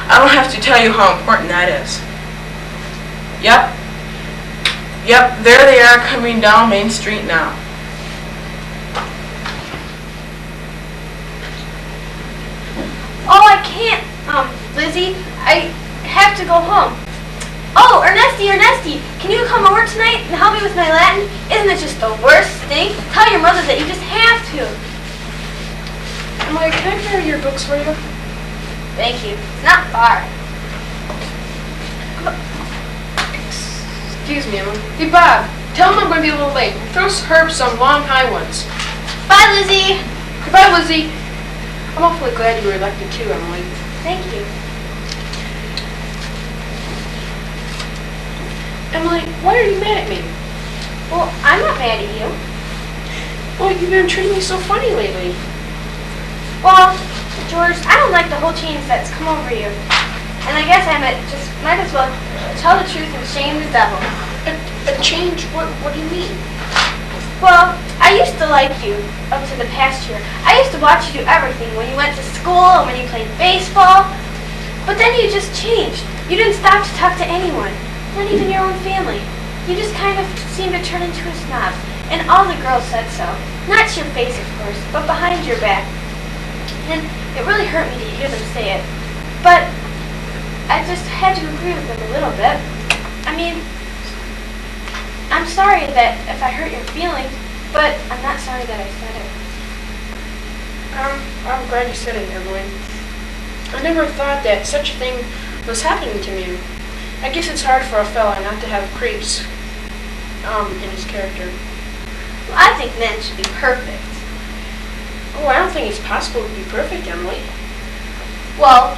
I don't have to tell you how important that is. Yep, there they are coming down Main Street now. Oh, I can't, Lizzie. I have to go home. Oh, Ernesty, can you come over tonight and help me with my Latin? Isn't it just the worst thing? Tell your mother that you just have to. Emily, can I carry your books for you? Thank you. It's not far. Excuse me, Emily. Hey, Bob, tell him I'm going to be a little late. Throw Herb some long, high ones. Bye, Lizzie. Goodbye, Lizzie. I'm awfully glad you were elected too, Emily. Thank you. Emily, why are you mad at me? Well, I'm not mad at you. Well, you've been treating me so funny lately. Well, George, I don't like the whole change that's come over you. And I guess I might as well tell the truth and shame the devil. A change? What do you mean? Well, I used to like you up to the past year. I used to watch you do everything when you went to school and when you played baseball. But then you just changed. You didn't stop to talk to anyone, not even your own family. You just kind of seemed to turn into a snob. And all the girls said so. Not to your face, of course, but behind your back. And it really hurt me to hear them say it. But I just had to agree with them a little bit. I mean, I'm sorry that if I hurt your feelings, but I'm not sorry that I said it. I'm glad you said it, Emily. I never thought that such a thing was happening to me. I guess it's hard for a fella not to have creeps in his character. Well, I think men should be perfect. Oh, I don't think it's possible to be perfect, Emily. Well,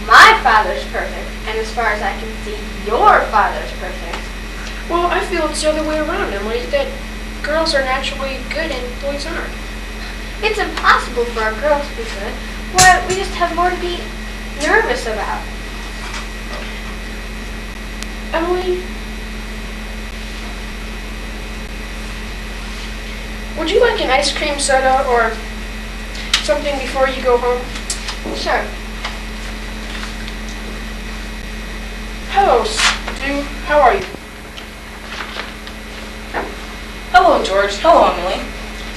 my father's perfect, and as far as I can see, your father's perfect. Well, I feel it's the other way around, Emily, that girls are naturally good and boys aren't. It's impossible for a girl to be good. Why, we just have more to be nervous about. Emily, would you like an ice cream soda or something before you go home? Sure. Hello, Stu. How are you? Hello, George. Hello, Emily.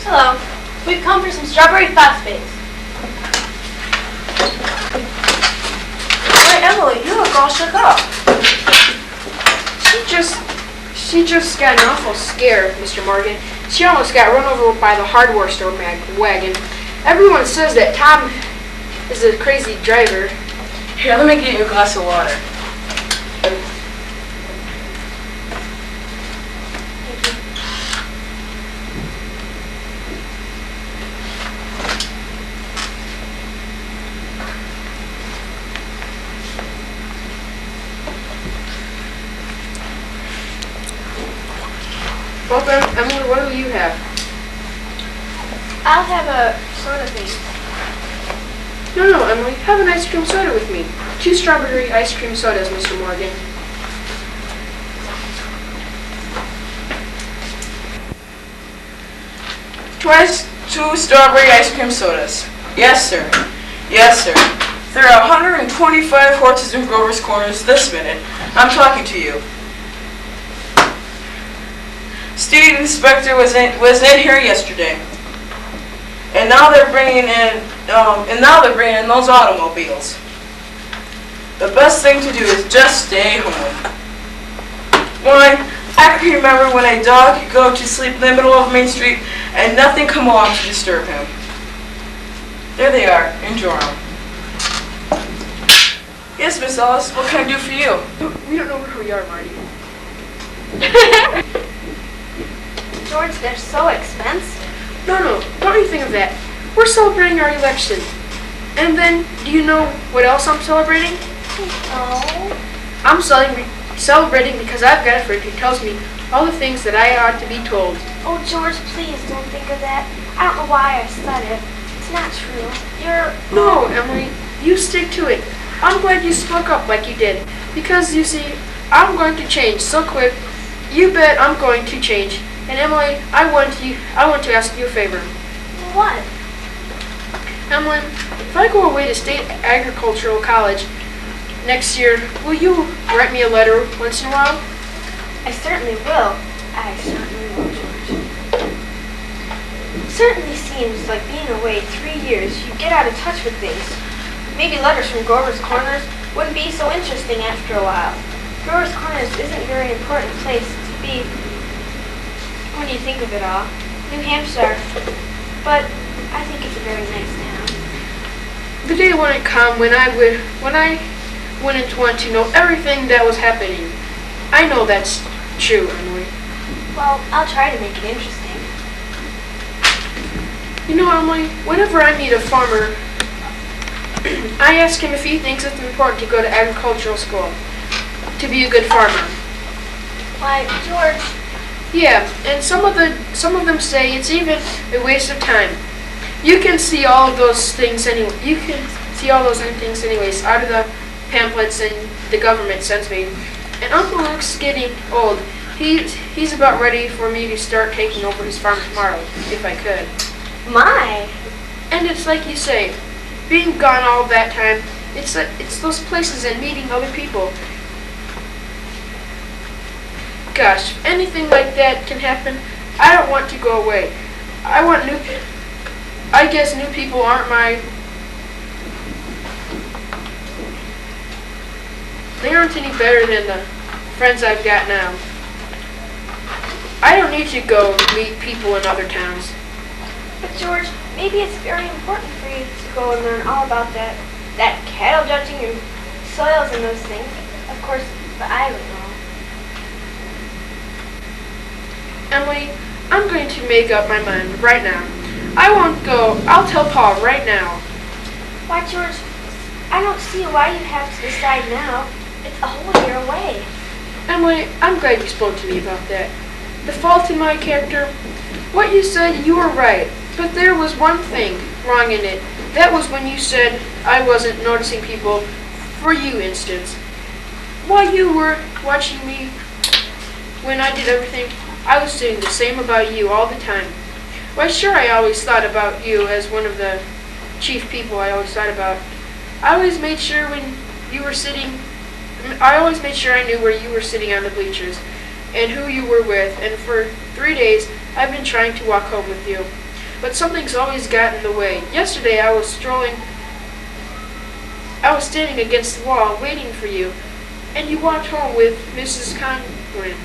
Hello. We've come for some strawberry phosphates. Why, Emily, you look all shook up. She just got an awful scare, Mr. Morgan. She almost got run over by the hardware store wagon. Everyone says that Tom is a crazy driver. Here, let me get you a glass of water. Well, then, Emily, what do you have? I'll have a soda, please. No, Emily, have an ice cream soda with me. 2 strawberry ice cream sodas, Mr. Morgan. Two strawberry ice cream sodas. Yes, sir. Yes, sir. There are 125 horses in Grover's Corners this minute. I'm talking to you. State inspector was in here yesterday, and now they're bringing in those automobiles. The best thing to do is just stay home. Why, I can remember when a dog could go to sleep in the middle of Main Street and nothing come along to disturb him. There they are in Joram. Yes, Miss Ellis, what can I do for you? We don't know who we are, Marty. George, they're so expensive. No, don't you think of that. We're celebrating our election. And then, do you know what else I'm celebrating? Oh. I'm celebrating because I've got a friend who tells me all the things that I ought to be told. Oh, George, please don't think of that. I don't know why I said it. It's not true. No, Emily, you stick to it. I'm glad you spoke up like you did. Because, you see, I'm going to change so quick. You bet I'm going to change. And Emily, I want to ask you a favor. What? Emily, if I go away to State Agricultural College next year, will you write me a letter once in a while? I certainly will. I certainly will, George. It certainly seems like being away 3 years, you get out of touch with things. Maybe letters from Grover's Corners wouldn't be so interesting after a while. Grover's Corners isn't a very important place to be when you think of it all. New Hampshire. But I think it's a very nice town. The day wouldn't come when I wouldn't want to know everything that was happening. I know that's true, Emily. Well, I'll try to make it interesting. You know, Emily, whenever I meet a farmer, I ask him if he thinks it's important to go to agricultural school, to be a good farmer. Why, George, Yeah, and some of them say it's even a waste of time. You can see all of those things anyway. You can see all those things anyways out of the pamphlets and the government sends me. And Uncle Luke's getting old. He's about ready for me to start taking over his farm tomorrow, if I could. my. And it's like you say, being gone all that time, it's those places and meeting other people. Gosh, if anything like that can happen, I don't want to go away. I guess new people aren't they aren't any better than the friends I've got now. I don't need to go meet people in other towns. But George, maybe it's very important for you to go and learn all about that cattle judging and soils and those things. Of course, but I would know. Emily, I'm going to make up my mind right now. I won't go. I'll tell Paul right now. Why, George, I don't see why you have to decide now. It's a whole year away. Emily, I'm glad you spoke to me about that. The fault in my character, what you said, you were right. But there was one thing wrong in it. That was when you said I wasn't noticing people, for you instance. While you were watching me when I did everything, I was doing the same about you all the time. Why, sure, I always thought about you as one of the chief people I always thought about. I always made sure I knew where you were sitting on the bleachers and who you were with, and for 3 days I've been trying to walk home with you. But something's always got in the way. Yesterday I was standing against the wall waiting for you, and you walked home with Mrs. Conklin.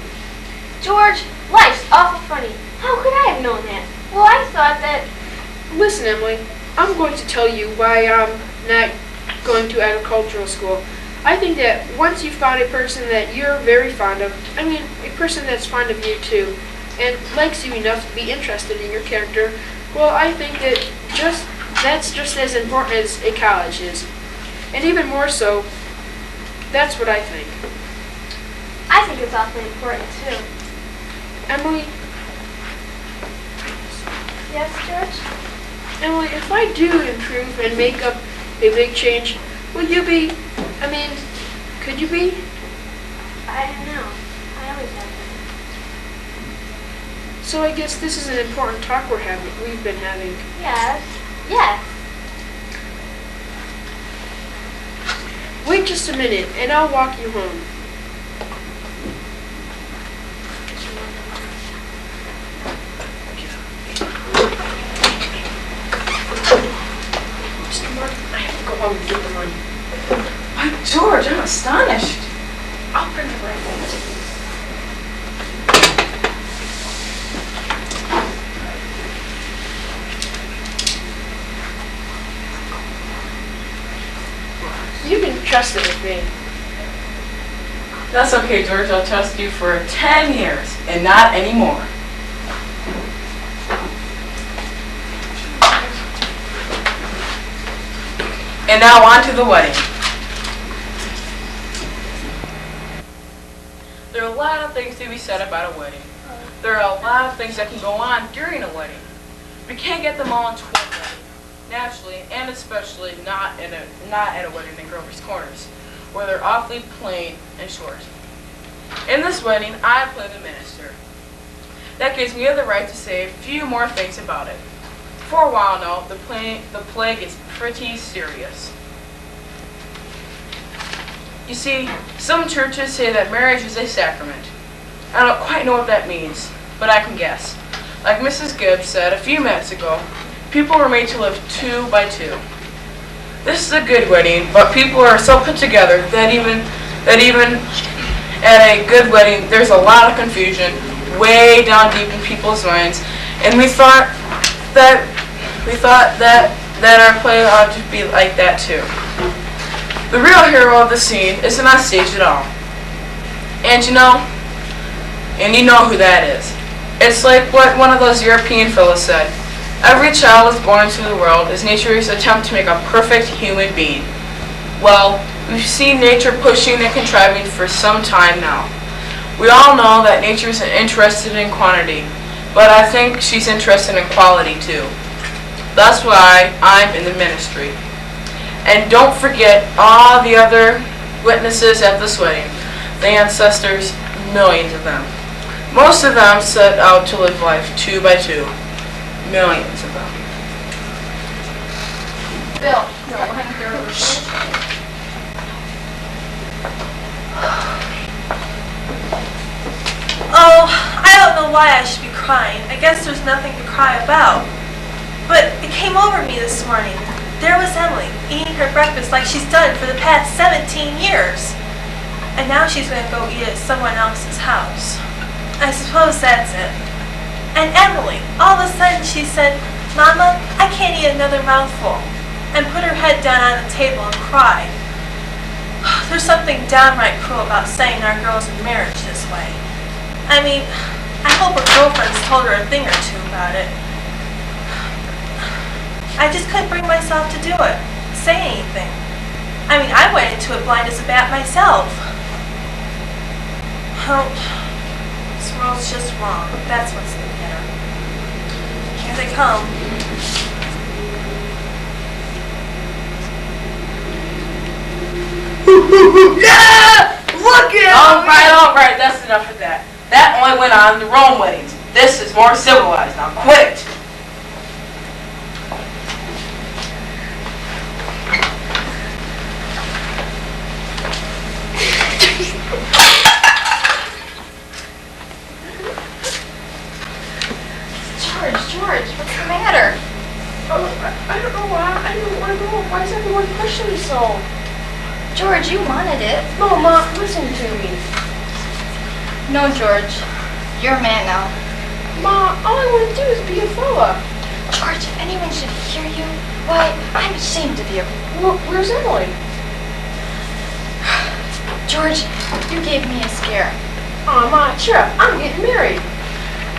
George, life's awful funny. How could I have known that? Well, I thought that... Listen, Emily, I'm going to tell you why I'm not going to agricultural school. I think that once you've found a person that you're very fond of, a person that's fond of you too, and likes you enough to be interested in your character, well, I think that that's just as important as a college is. And even more so, that's what I think. I think it's awfully important, too. Emily, Yes, George? Emily, if I do improve and make up a big change, will you be, could you be? I don't know. I always have been. So I guess this is an important talk we've been having. Yes. Yes. Wait just a minute, and I'll walk you home. Mr. Martin, I have to go home and get the money. Why, George, I'm astonished. I'll bring it right back. You can trusted with me. That's okay, George. I'll trust you for 10 years and not anymore. And now on to the wedding. There are a lot of things to be said about a wedding. There are a lot of things that can go on during a wedding. We can't get them all into one wedding, naturally, and especially not at a wedding in Grover's Corners, where they're awfully plain and short. In this wedding, I play the minister. That gives me the right to say a few more things about it. For a while now, the play gets pretty serious. You see, some churches say that marriage is a sacrament. I don't quite know what that means, but I can guess. Like Mrs. Gibbs said a few minutes ago, people were made to live 2 by 2. This is a good wedding, but people are so put together that even at a good wedding, there's a lot of confusion way down deep in people's minds, and we thought that our play ought to be like that too. The real hero of the scene isn't on stage at all. And you know who that is. It's like what one of those European fellows said. Every child is born into the world is nature's attempt to make a perfect human being. Well, we've seen nature pushing and contriving for some time now. We all know that nature isn't interested in quantity, but I think she's interested in quality too. That's why I'm in the ministry. And don't forget all the other witnesses at this wedding, the ancestors, millions of them. Most of them set out to live life 2 by 2. Millions of them. Bill, Oh, I don't know why I should be crying. I guess there's nothing to cry about. But it came over me this morning. There was Emily, eating her breakfast like she's done for the past 17 years. And now she's going to go eat at someone else's house. I suppose that's it. And Emily, all of a sudden she said, "Mama, I can't eat another mouthful," and put her head down on the table and cried. There's something downright cruel about sending our girls in marriage this way. I mean, I hope her girlfriends told her a thing or two about it. I just couldn't bring myself to do it, say anything. I mean, I went into it blind as a bat myself. Oh, this world's just wrong. That's what's the matter. Here they come. Yeah! Look at all right, that's enough of that. That only went on the Rome weddings. This is more civilized. Now quit! George, what's the matter? Oh, I don't know why. I don't want to go. Why is everyone pushing me so? George, you wanted it. No, Mom, listen to me. No, George. You're a man now. Ma, all I want to do is be a fella. George, if anyone should hear you, why, I'm ashamed of you. Well, where's Emily? George, you gave me a scare. Aw, Ma, cheer up. I'm getting married.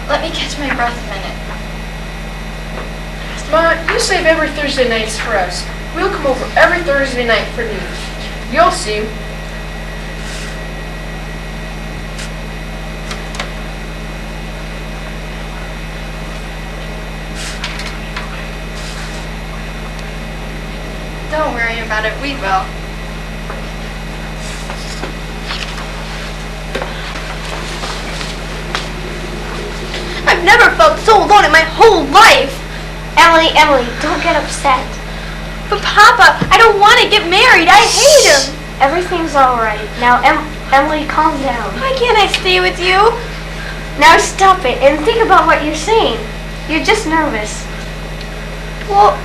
Let me catch my breath a minute. Ma, you save every Thursday nights for us. We'll come over every Thursday night for dinner. You'll see. Don't worry about it, we will. I've never felt so alone in my whole life. Emily, don't get upset. But Papa, I don't want to get married. I hate him. Everything's all right. Now, Emily, calm down. Why can't I stay with you? Now stop it and think about what you're saying. You're just nervous. Well,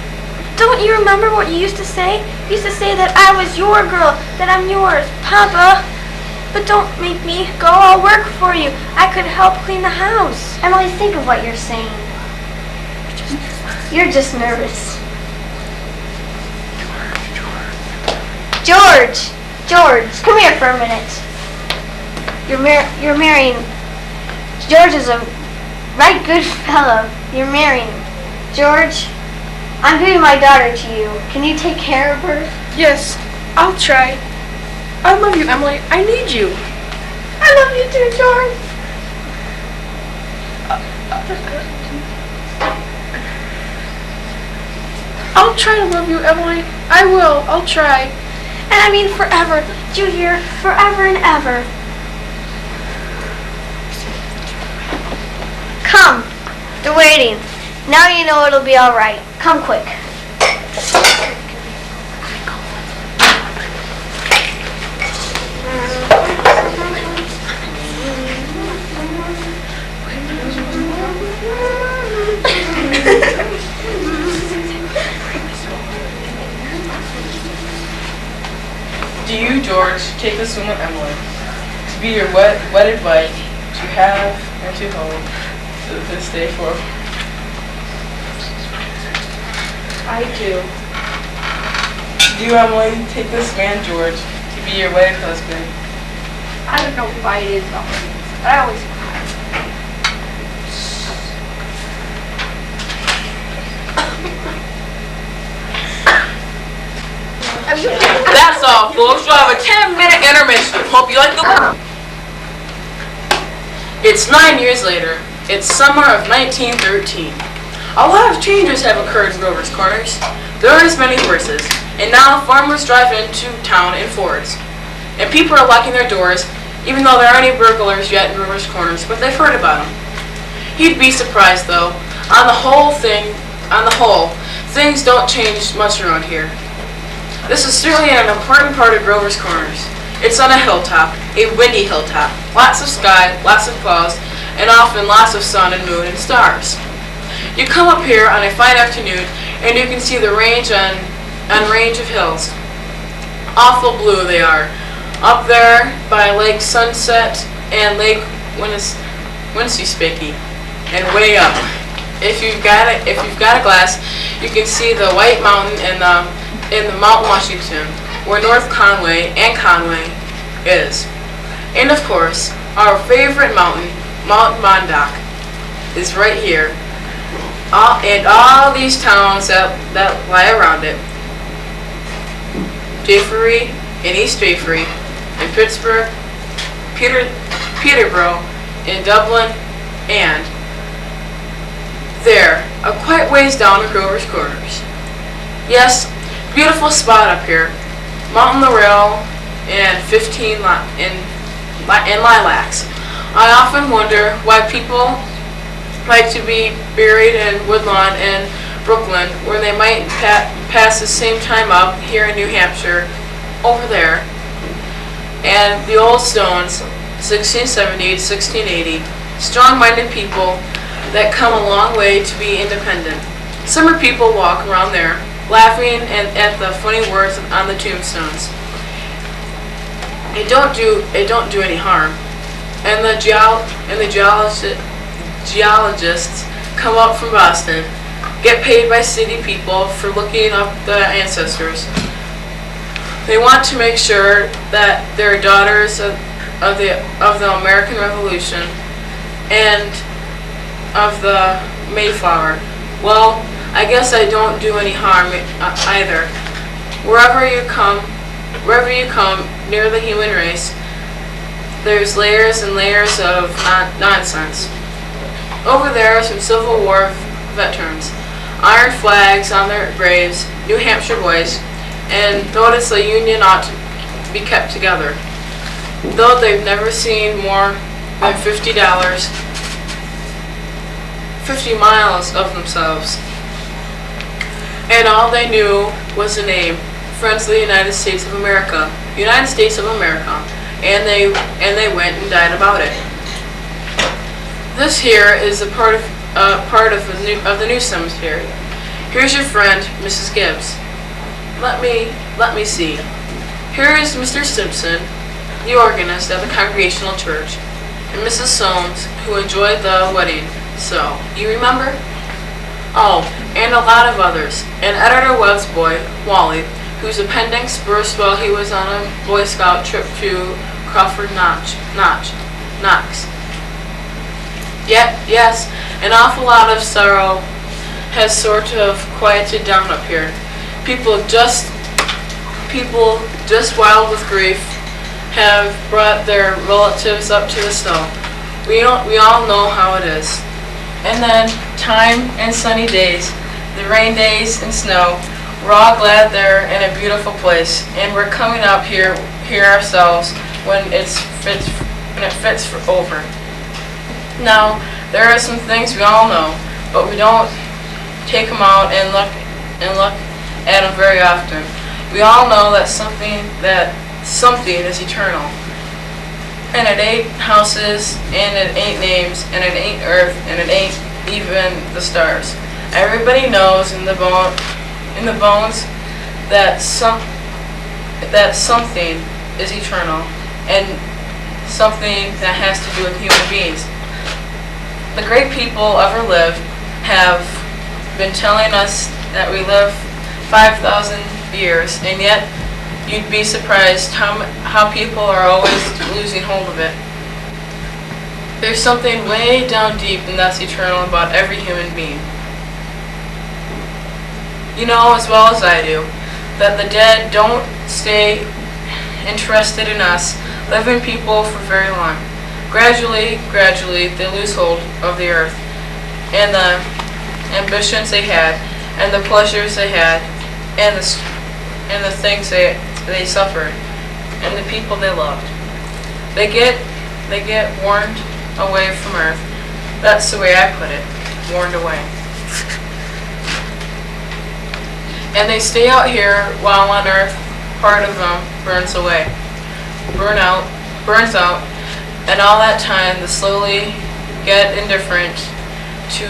don't you remember what you used to say? You used to say that I was your girl, that I'm yours. Papa, but don't make me go. I'll work for you. I could help clean the house. Emily, think of what you're saying. You're just nervous. George, come here for a minute. You're marrying. George is a right good fellow. You're marrying him. George, I'm giving my daughter to you. Can you take care of her? Yes, I'll try. I love you, Emily. I need you. I love you too, George. I'll try to love you, Emily. I will. I'll try. And I mean forever. Do you hear? Forever and ever. Come. They're waiting. Now you know it'll be all right. Come quick. Do you, George, take this woman Emily to be your wedded wife, to have and to hold to this day forward? I do. Do you, Emily, take this man, George, to be your wedded husband? I don't know why it is always. I always cry. That's all, folks. We'll have a 10-minute intermission. Hope you like the... It's 9 years later. It's summer of 1913. A lot of changes have occurred in Grover's Corners. There aren't as many horses, and now farmers drive into town in Fords. And people are locking their doors, even though there aren't any burglars yet in Grover's Corners, but they've heard about them. You'd be surprised, though. On the whole, things don't change much around here. This is certainly an important part of Grover's Corners. It's on a hilltop, a windy hilltop. Lots of sky, lots of clouds, and often lots of sun and moon and stars. You come up here on a fine afternoon, and you can see the range on range of hills. Awful blue they are. Up there by Lake Sunset and Lake Winnipesaukee, and way up. If you've got a glass, you can see the White Mountain in the Mount Washington, where North Conway and Conway is. And of course, our favorite mountain, Mount Monadnock, is right here. And all these towns that lie around it. Jeffery and East Jeffery, and Pittsburgh, Peterborough, and Dublin, and there, a quite ways down in Grover's Corners. Yes, beautiful spot up here. Mountain Laurel and 15 lilacs. I often wonder why people like to be buried in Woodlawn and Brooklyn, where they might pass the same time up here in New Hampshire, over there. And the old stones, 1670 to 1680, strong-minded people that come a long way to be independent. Summer people walk around there, laughing at the funny words on the tombstones. It don't do any harm. And the geologists come up from Boston, get paid by city people for looking up the ancestors. They want to make sure that they're daughters of the American Revolution and of the Mayflower. Well, I guess I don't do any harm either. Wherever you come near the human race, there's layers and layers of nonsense. Over there are some Civil War veterans, iron flags on their graves, New Hampshire boys, and notice the Union ought to be kept together. Though they've never seen more than 50 miles of themselves. And all they knew was the name, Friends of the United States of America, United States of America, and they went and died about it. This here is a part of the new cemetery. Here's your friend, Mrs. Gibbs. Let me see. Here is Mr. Simpson, the organist at the Congregational Church, and Mrs. Soames, who enjoyed the wedding. So, you remember? Oh, and a lot of others. And Editor Webb's boy, Wally, whose appendix burst while he was on a Boy Scout trip to Crawford Knox. Yet, yes, an awful lot of sorrow has sort of quieted down up here. People just wild with grief have brought their relatives up to the snow. We all know how it is. And then time and sunny days, the rain days and snow, we're all glad they're in a beautiful place, and we're coming up here ourselves when it fits for over. Now, there are some things we all know, but we don't take them out and look at them very often. We all know that something is eternal. And it ain't houses, and it ain't names, and it ain't earth, and it ain't even the stars. Everybody knows in the bones that something is eternal, and something that has to do with human beings. The great people ever lived have been telling us that we live 5,000 years, and yet you'd be surprised how people are always losing hold of it. There's something way down deep and that's eternal about every human being. You know as well as I do that the dead don't stay interested in us living people for very long. Gradually, they lose hold of the earth and the ambitions they had and the pleasures they had and the things they suffered and the people they loved. They get warned away from earth. That's the way I put it, warned away. And they stay out here while on earth part of them burns out, and all that time they slowly get indifferent to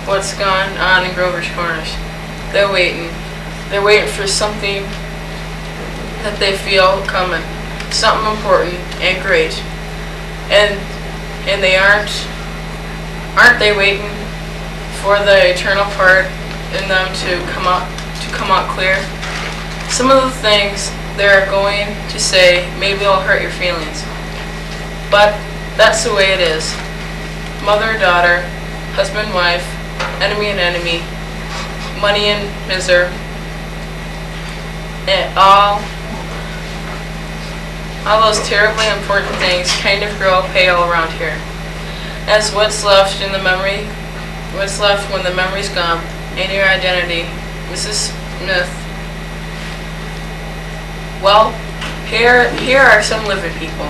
what's gone on in Grover's Corners. They're waiting for something that they feel coming, something important and great. And they aren't they waiting for the eternal part in them to come out clear? Some of the things they're going to say maybe will hurt your feelings, but that's the way it is. Mother, daughter, husband, wife, enemy and enemy, money and misery, and all those terribly important things kind of grow pale around here. As what's left when the memory's gone, and your identity, Mrs. Smith. Well, here are some living people.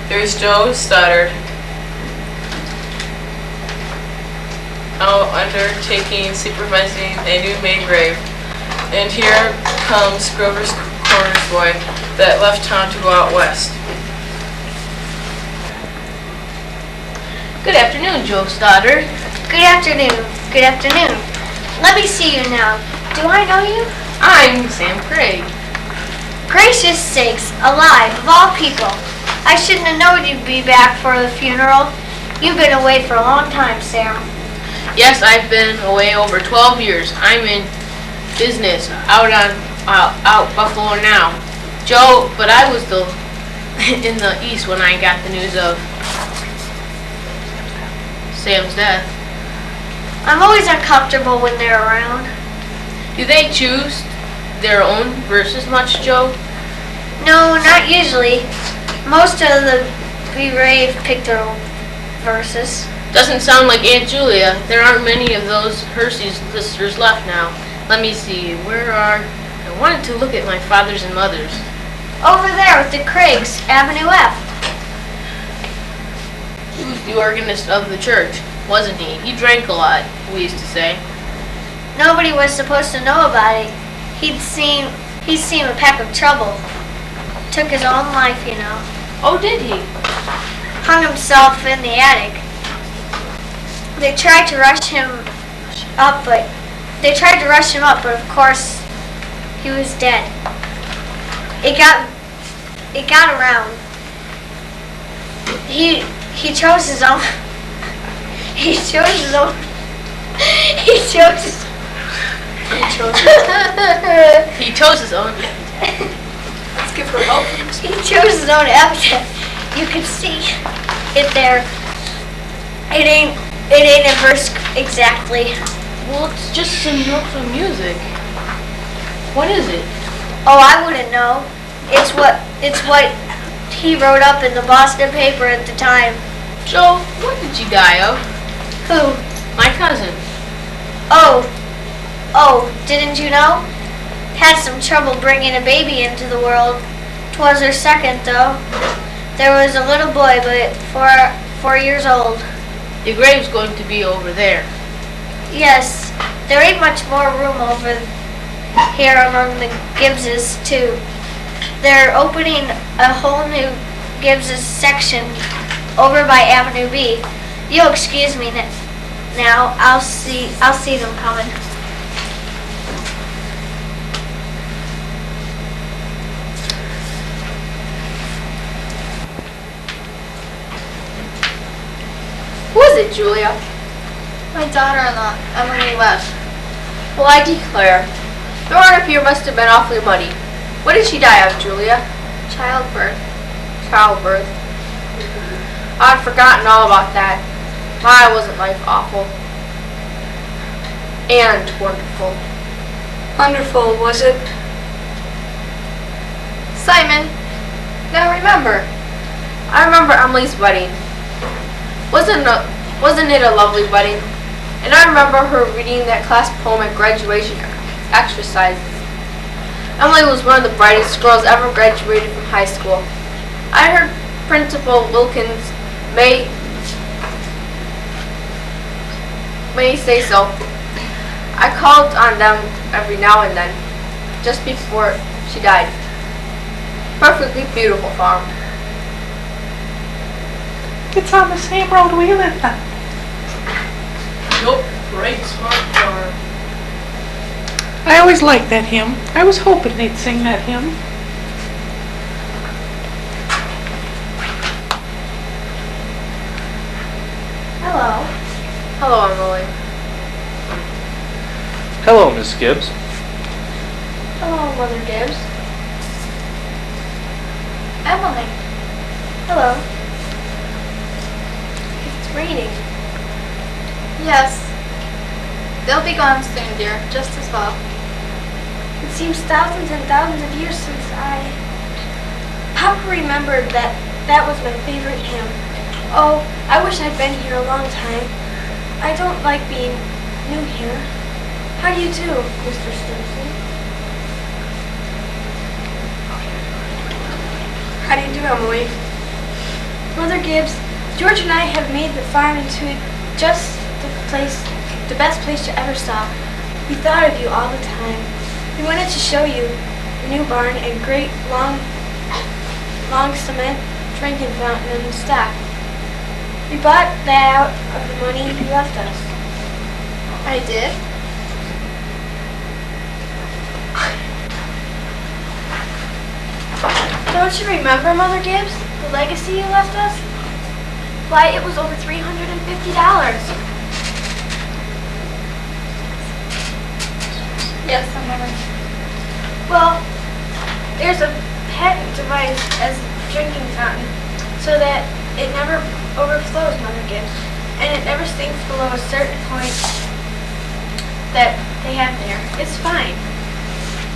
There's Joe Stoddard, supervising a new made grave. And here comes Grover's Corners boy that left town to go out west. Good afternoon, Joe Stoddard. Good afternoon. Let me see you now. Do I know you? I'm Sam Craig. Gracious sakes, alive, of all people. I shouldn't have known you'd be back for the funeral. You've been away for a long time, Sam. Yes, I've been away over 12 years. I'm in business out Buffalo now. Joe, but I was still in the East when I got the news of Sam's death. I'm always uncomfortable when they're around. Do they choose their own verses much, Joe? No, not usually. Most of the bereaved pick their own verses. Doesn't sound like Aunt Julia. There aren't many of those Hersey's sisters left now. Let me see, I wanted to look at my father's and mother's. Over there with the Craigs, Avenue F. He was the organist of the church, wasn't he? He drank a lot, we used to say. Nobody was supposed to know about it. He'd seen a pack of trouble. Took his own life, you know. Oh, did he? Hung himself in the attic. They tried to rush him up, but of course, he was dead. It got around. He chose his own. He chose his own. He chose his own. for help? He chose his own habitat. You can see it there. It ain't in verse exactly. Well, it's just some notes of music. What is it? Oh, I wouldn't know. It's what he wrote up in the Boston paper at the time. Joe, what did you die of? Who? My cousin. Oh, didn't you know? Had some trouble bringing a baby into the world. 'Twas her second, though. There was a little boy, but 4 years old. Your grave's going to be over there. Yes, there ain't much more room over here among the Gibbses, too. They're opening a whole new Gibbses section over by Avenue B. You'll excuse me now. I'll see them coming. Who is it, Julia? My daughter-in-law, Emily West. Well, I declare. The run up here must have been awfully muddy. What did she die of, Julia? Childbirth. Childbirth. I'd forgotten all about that. My, wasn't life awful. And wonderful. Wonderful, was it? Simon, now remember. I remember Emily's wedding. Wasn't it a lovely wedding? And I remember her reading that class poem at graduation exercises. Emily was one of the brightest girls ever graduated from high school. I heard Principal Wilkins may say so. I called on them every now and then, just before she died. Perfectly beautiful farm. It's on the same road we live on. Nope, right smart car. I always liked that hymn. I was hoping they'd sing that hymn. Hello. Hello, Emily. Hello, Miss Gibbs. Hello, Mother Gibbs. Emily. Hello. It's raining. Yes. They'll be gone soon, dear, just as well. It seems thousands and thousands of years since Papa remembered that was my favorite hymn. Oh, I wish I'd been here a long time. I don't like being new here. How do you do, Mr. Stimson? How do you do, Emily? Mother Gibbs, George and I have made the farm into just the best place to ever stop. We thought of you all the time. We wanted to show you the new barn and great long cement drinking fountain in the stock. We bought that out of the money you left us. I did? Don't you remember, Mother Gibbs, the legacy you left us? Why, it was over $350. Yes, I remember. Well, there's a patent device as a drinking fountain so that it never overflows, Mother Gibbs, and it never sinks below a certain point that they have there. It's fine.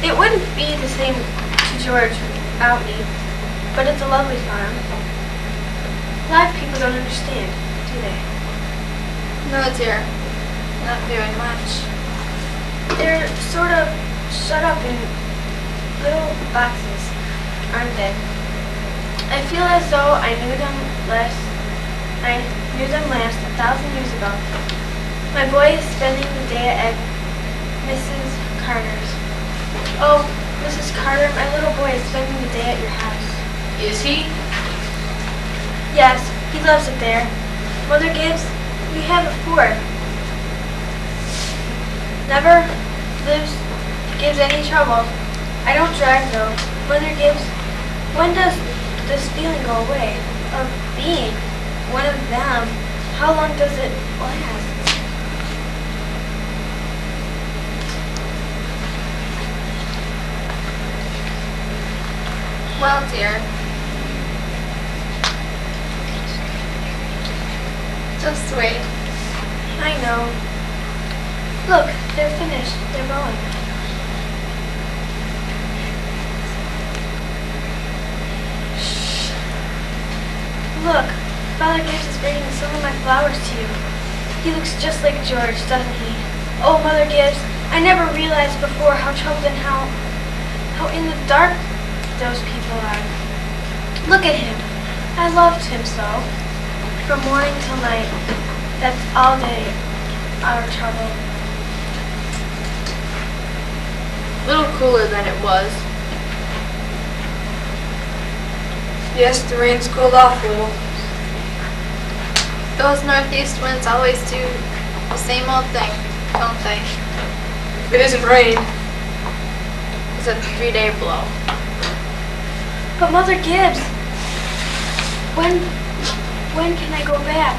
It wouldn't be the same to George without me, but it's a lovely farm. A lot of people don't understand, do they? No, dear. Not very much. They're sort of shut up in little boxes, aren't they? I feel as though I knew them last 1,000 years ago. My boy is spending the day at Mrs. Carter's. Oh, Mrs. Carter, my little boy is spending the day at your house. Is he? Yes, he loves it there. Mother Gibbs, we have a Ford. Never gives any trouble. I don't drive though. Mother Gibbs, when does this feeling go away of being one of them? How long does it last? Well, dear. Just wait. I know. Look, they're finished. They're going. Shh. Look, Father Gibbs is bringing some of my flowers to you. He looks just like George, doesn't he? Oh, Mother Gibbs, I never realized before how troubled and how in the dark those people are. Look at him. I loved him so. From morning till night. That's all day our trouble. Little cooler than it was. Yes, the rain's cooled off a little. Those northeast winds always do the same old thing, don't they? If it isn't rain. It's a 3-day blow. But Mother Gibbs, when can I go back?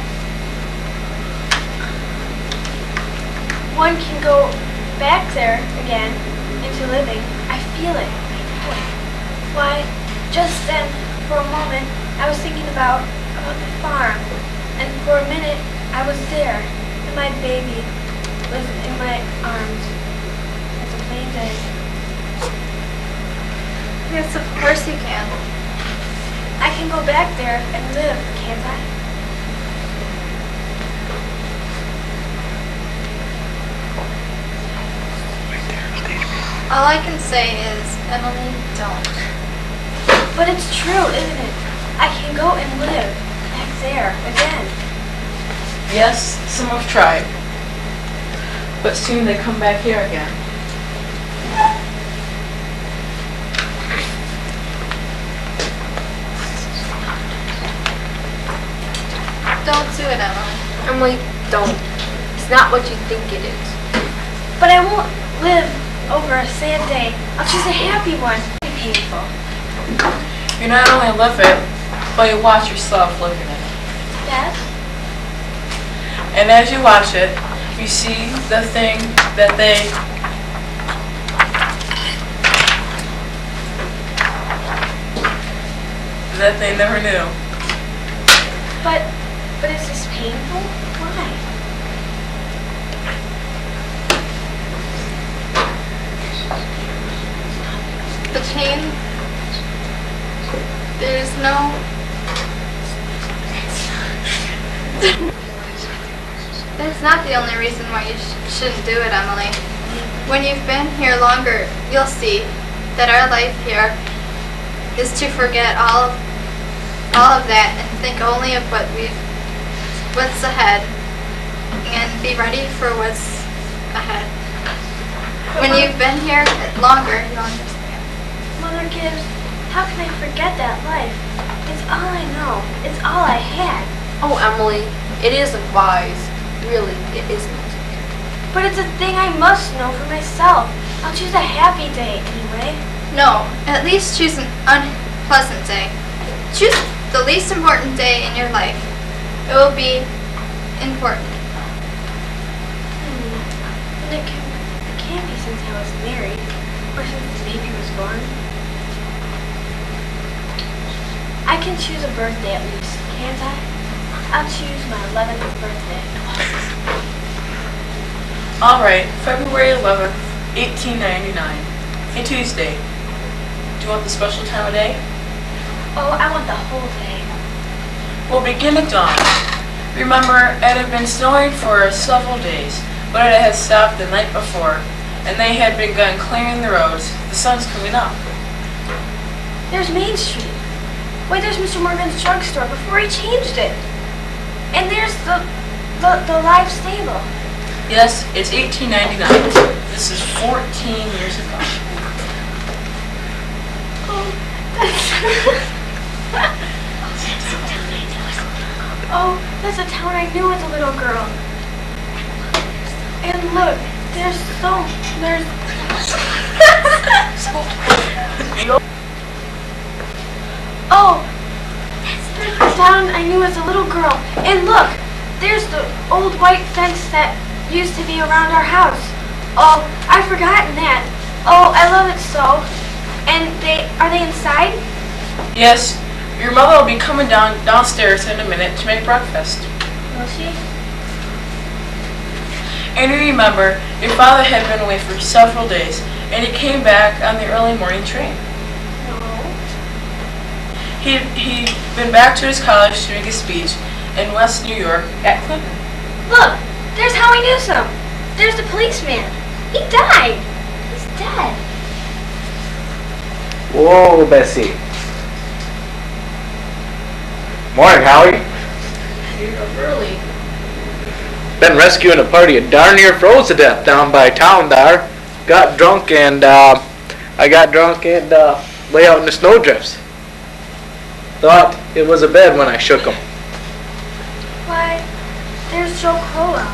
One can go back there again into living. I feel it. I know it. Why, just then, for a moment, I was thinking about the farm. And for a minute, I was there. And my baby was in my arms. It's a plain day. Yes, of course you can. I can go back there and live, can't I? All I can say is, Emily, don't. But it's true, isn't it? I can go and live back there again. Yes, some have tried. But soon they come back here again. Don't do it, Emily. Emily, don't. It's not what you think it is. But I won't live over a sad day. I'll choose a happy one. It'll be painful. You not only live it, but you watch yourself living it. Yes? And as you watch it, you see the thing that they never knew. But is this painful? Why? The pain, there's no... That's not the only reason why you shouldn't do it, Emily. When you've been here longer, you'll see that our life here is to forget all of that and think only of what's ahead and be ready for what's ahead. When you've been here longer, you'll understand. Mother Gibbs, how can I forget that life? It's all I know. It's all I had. Oh, Emily, it isn't wise. Really, it isn't. But it's a thing I must know for myself. I'll choose a happy day anyway. No, at least choose an unpleasant day. Choose the least important day in your life. It will be important. And it can't be since I was married, or since the baby was born. I can choose a birthday at least, can't I? I'll choose my 11th birthday. All right, February 11th, 1899, a Tuesday. Do you want the special time of day? Oh, I want the whole day. We'll begin at dawn. Remember, it had been snowing for several days, but it had stopped the night before, and they had begun clearing the roads. The sun's coming up. There's Main Street. Wait, there's Mr. Morgan's drugstore before he changed it. And there's the live stable. Yes, it's 1899. This is 14 years ago. Oh, oh, that's a town I knew as a little girl. And look, there's oh, there's the town I knew as a little girl. And look, there's the old white fence that used to be around our house. Oh, I've forgotten that. Oh, I love it so. And are they inside? Yes, your mother will be coming downstairs in a minute to make breakfast. Will she? And you remember, your father had been away for several days, and he came back on the early morning train. No. He'd been back to his college to make a speech in West New York at Clinton. Look, there's Howie Newsom. There's the policeman. He died. He's dead. Whoa, Bessie. Morning, Howie. You're up early. Been rescuing a party of darn near froze to death down by town there. Got drunk and lay out in the snowdrifts. Thought it was a bed when I shook 'em. Why, there's Joe Crowell.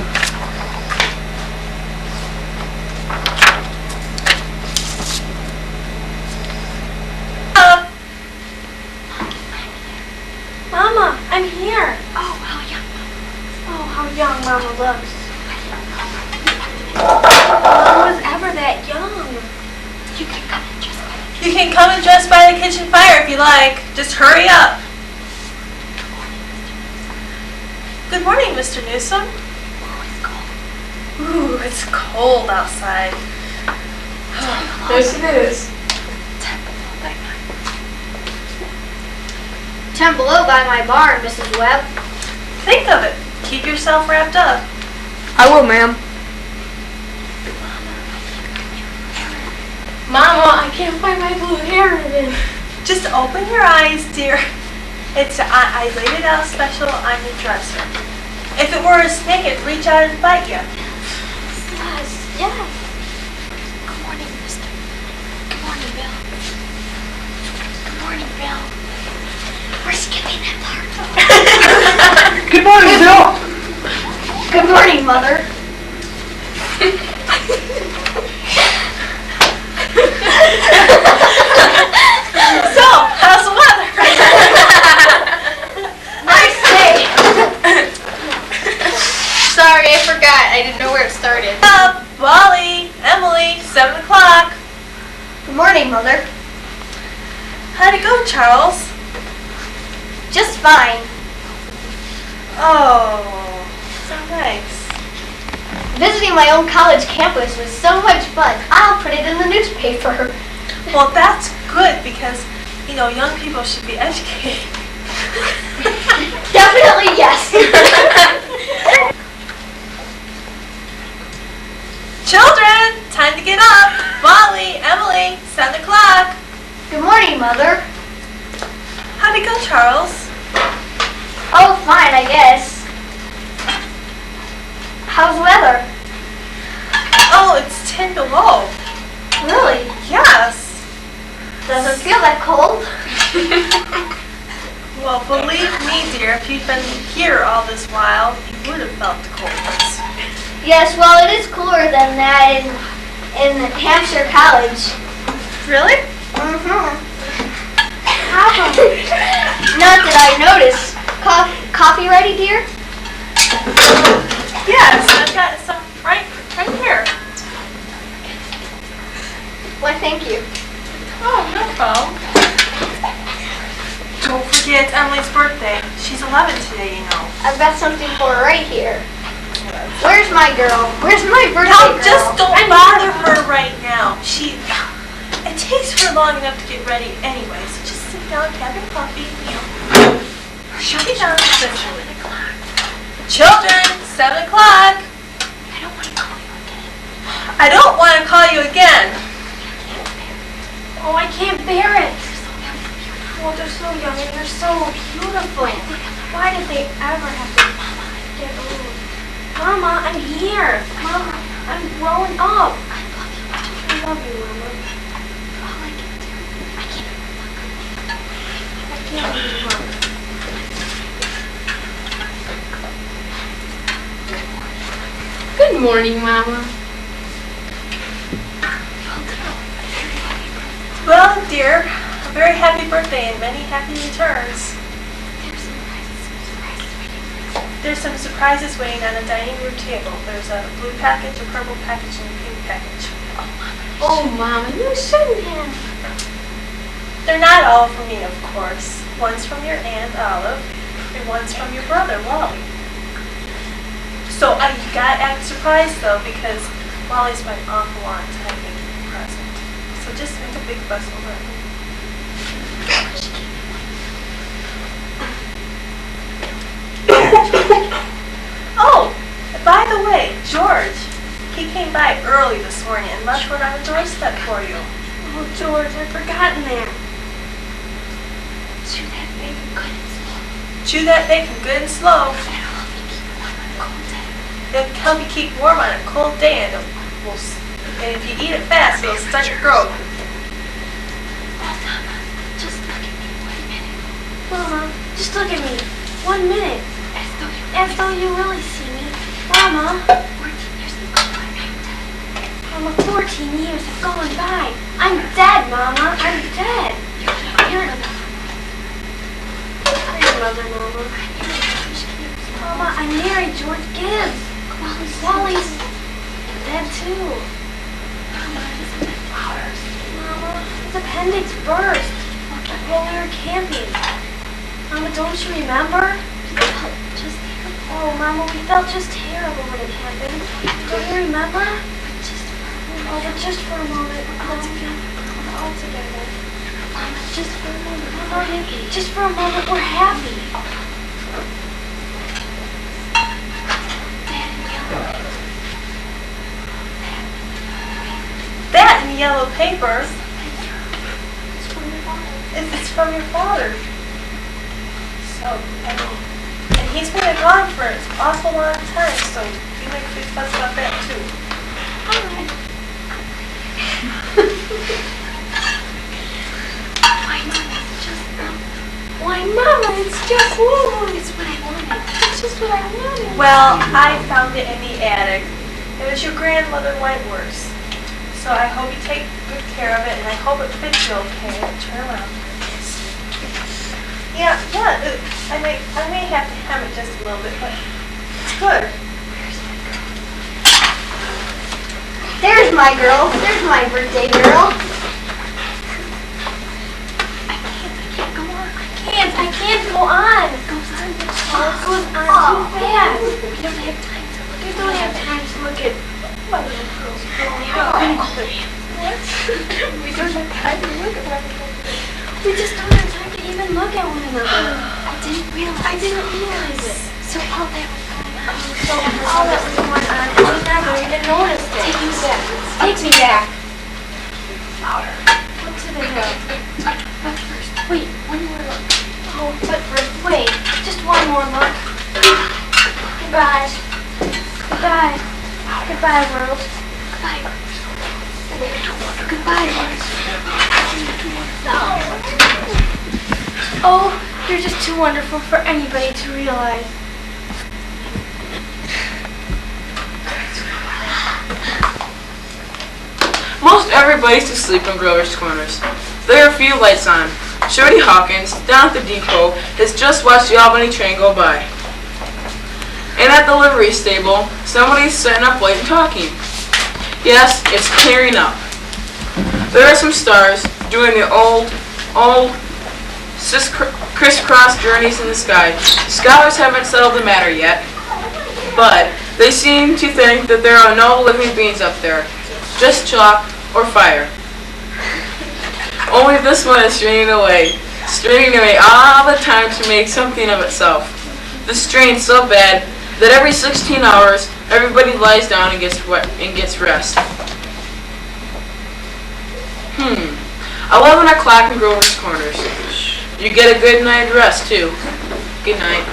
Mama, I'm here. Oh, how young Mama looks. Mama was ever that young. You can come and dress by the kitchen fire if you like. Just hurry up. Good morning, Mr. Newsom. Ooh, it's cold outside. Yes, it is. 10 below by my barn, Mrs. Webb. Think of it. Keep yourself wrapped up. I will, ma'am. Mama, I can't find my blue hair ribbon. Just open your eyes, dear. I laid it out special on your dresser. If it were a snake, it'd reach out and bite you. Yes. Good morning, mister. Good morning, Bill. Good morning, Bill. We're skipping that part. Good morning, Bill. Good morning, Mother. So, how's the weather? Nice day. Sorry, I forgot. I didn't know where it started. Wally, Emily, 7 o'clock. Good morning, Mother. How'd it go, Charles? Just fine. Oh, so nice. Visiting my own college campus was so much fun. I'll put it in the newspaper. Well, that's good because, young people should be educated. Definitely yes. Children, time to get up. Wally, Emily, 7 o'clock. Good morning, Mother. How'd it go, Charles? Oh, fine, I guess. How's the weather? Oh, it's 10 below. Really? Yes. Doesn't feel that cold. Well, believe me, dear, if you'd been here all this while, you would have felt the coldness. Yes, well, it is cooler than that in Hampshire College. Really? Mm-hmm. Not that I noticed. Coffee ready, dear? Yes, I've got some right here. Why, thank you. Oh, no problem. Don't forget, it's Emily's birthday. She's 11 today, I've got something for her right here. Where's my girl? Where's my birthday No, girl? just don't bother her right now. It takes her long enough to get ready anyway, so just sit down, have your coffee, She'll be down eventually. Children, 7 o'clock. I don't want to call you again. Oh, I can't bear it. Oh, they're so young and they're so beautiful. Why did they ever have to get old? Mama, I'm here. Mama, I'm growing up. I love you, Mama. I can't leave you, Mama. Good morning, Mama. Well, dear, a very happy birthday and many happy returns. There's some surprises waiting on the dining room table. There's a blue package, a purple package, and a pink package. Oh, Mama, you shouldn't have. They're not all from me, of course. One's from your Aunt Olive, and one's from your brother, Wally. So you gotta act surprised, though, because Wally's been an awful long time making a present. So just make a big fuss over it. Oh, by the way, George, he came by early this morning and left one on the doorstep for you. Oh, George, I've forgotten that. Chew that bacon good and slow. Chew that bacon good and slow. That'll help you keep warm on a cold day. It'll help you keep warm on a cold day, and if you eat it fast, it'll stunt your growth. Just look at me 1 minute. Mama, just look at me. 1 minute. As though you really see me. Mama. 14 years have gone by. I'm dead. Mama, 14 years have gone by. I'm dead, Mama. I'm dead. You're your mother, Mama. Mama, I married George Gibbs. Wally's dead too. Mama, his appendix burst while we were camping. Mama, don't you remember? Oh, Mama, we felt just terrible when it happened. Don't you remember? But just for a moment. Let's be all together. Mama, just for a moment. Mama, just for a moment, we're happy. That in yellow paper. It's from your father. So, and he's been gone for an awful long time, so you make a big fuss about that too. Alright. Why, Mama, it's just Lulu. It's what I wanted. It's just what I wanted. Well, I found it in the attic. It was your grandmother Wentworth's. So I hope you take good care of it, and I hope it fits you okay. Turn around. Yeah, I may have to hem it just a little bit, but it's good. There's my girl. There's my birthday girl. I can't go on. It goes on too fast. We don't have time to look at. We don't have time to look at my little girl's growing up. We don't have time to look at one another. We just don't have time to even look at one another. I didn't realize it. So all that was going on. We never even noticed it. Take me back. Louder. Look to the hill. But first, wait, one more look. Oh, but first, wait, just one more look. Goodbye. Goodbye. Goodbye, world. Goodbye. Goodbye, world. Oh, you're just too wonderful for anybody to realize. Most everybody's asleep in Grover's Corners. There are a few lights on. Shorty Hawkins, down at the depot, has just watched the Albany train go by. And at the livery stable, somebody's sitting up late and talking. Yes, it's clearing up. There are some stars doing the old crisscross journeys in the sky. Scholars haven't settled the matter yet, but they seem to think that there are no living beings up there, just chalk or fire. Only this one is stringing away all the time to make something of itself. The strain's so bad that every 16 hours, everybody lies down and gets rest. 11 o'clock in Grover's Corners. You get a good night rest, too. Good night.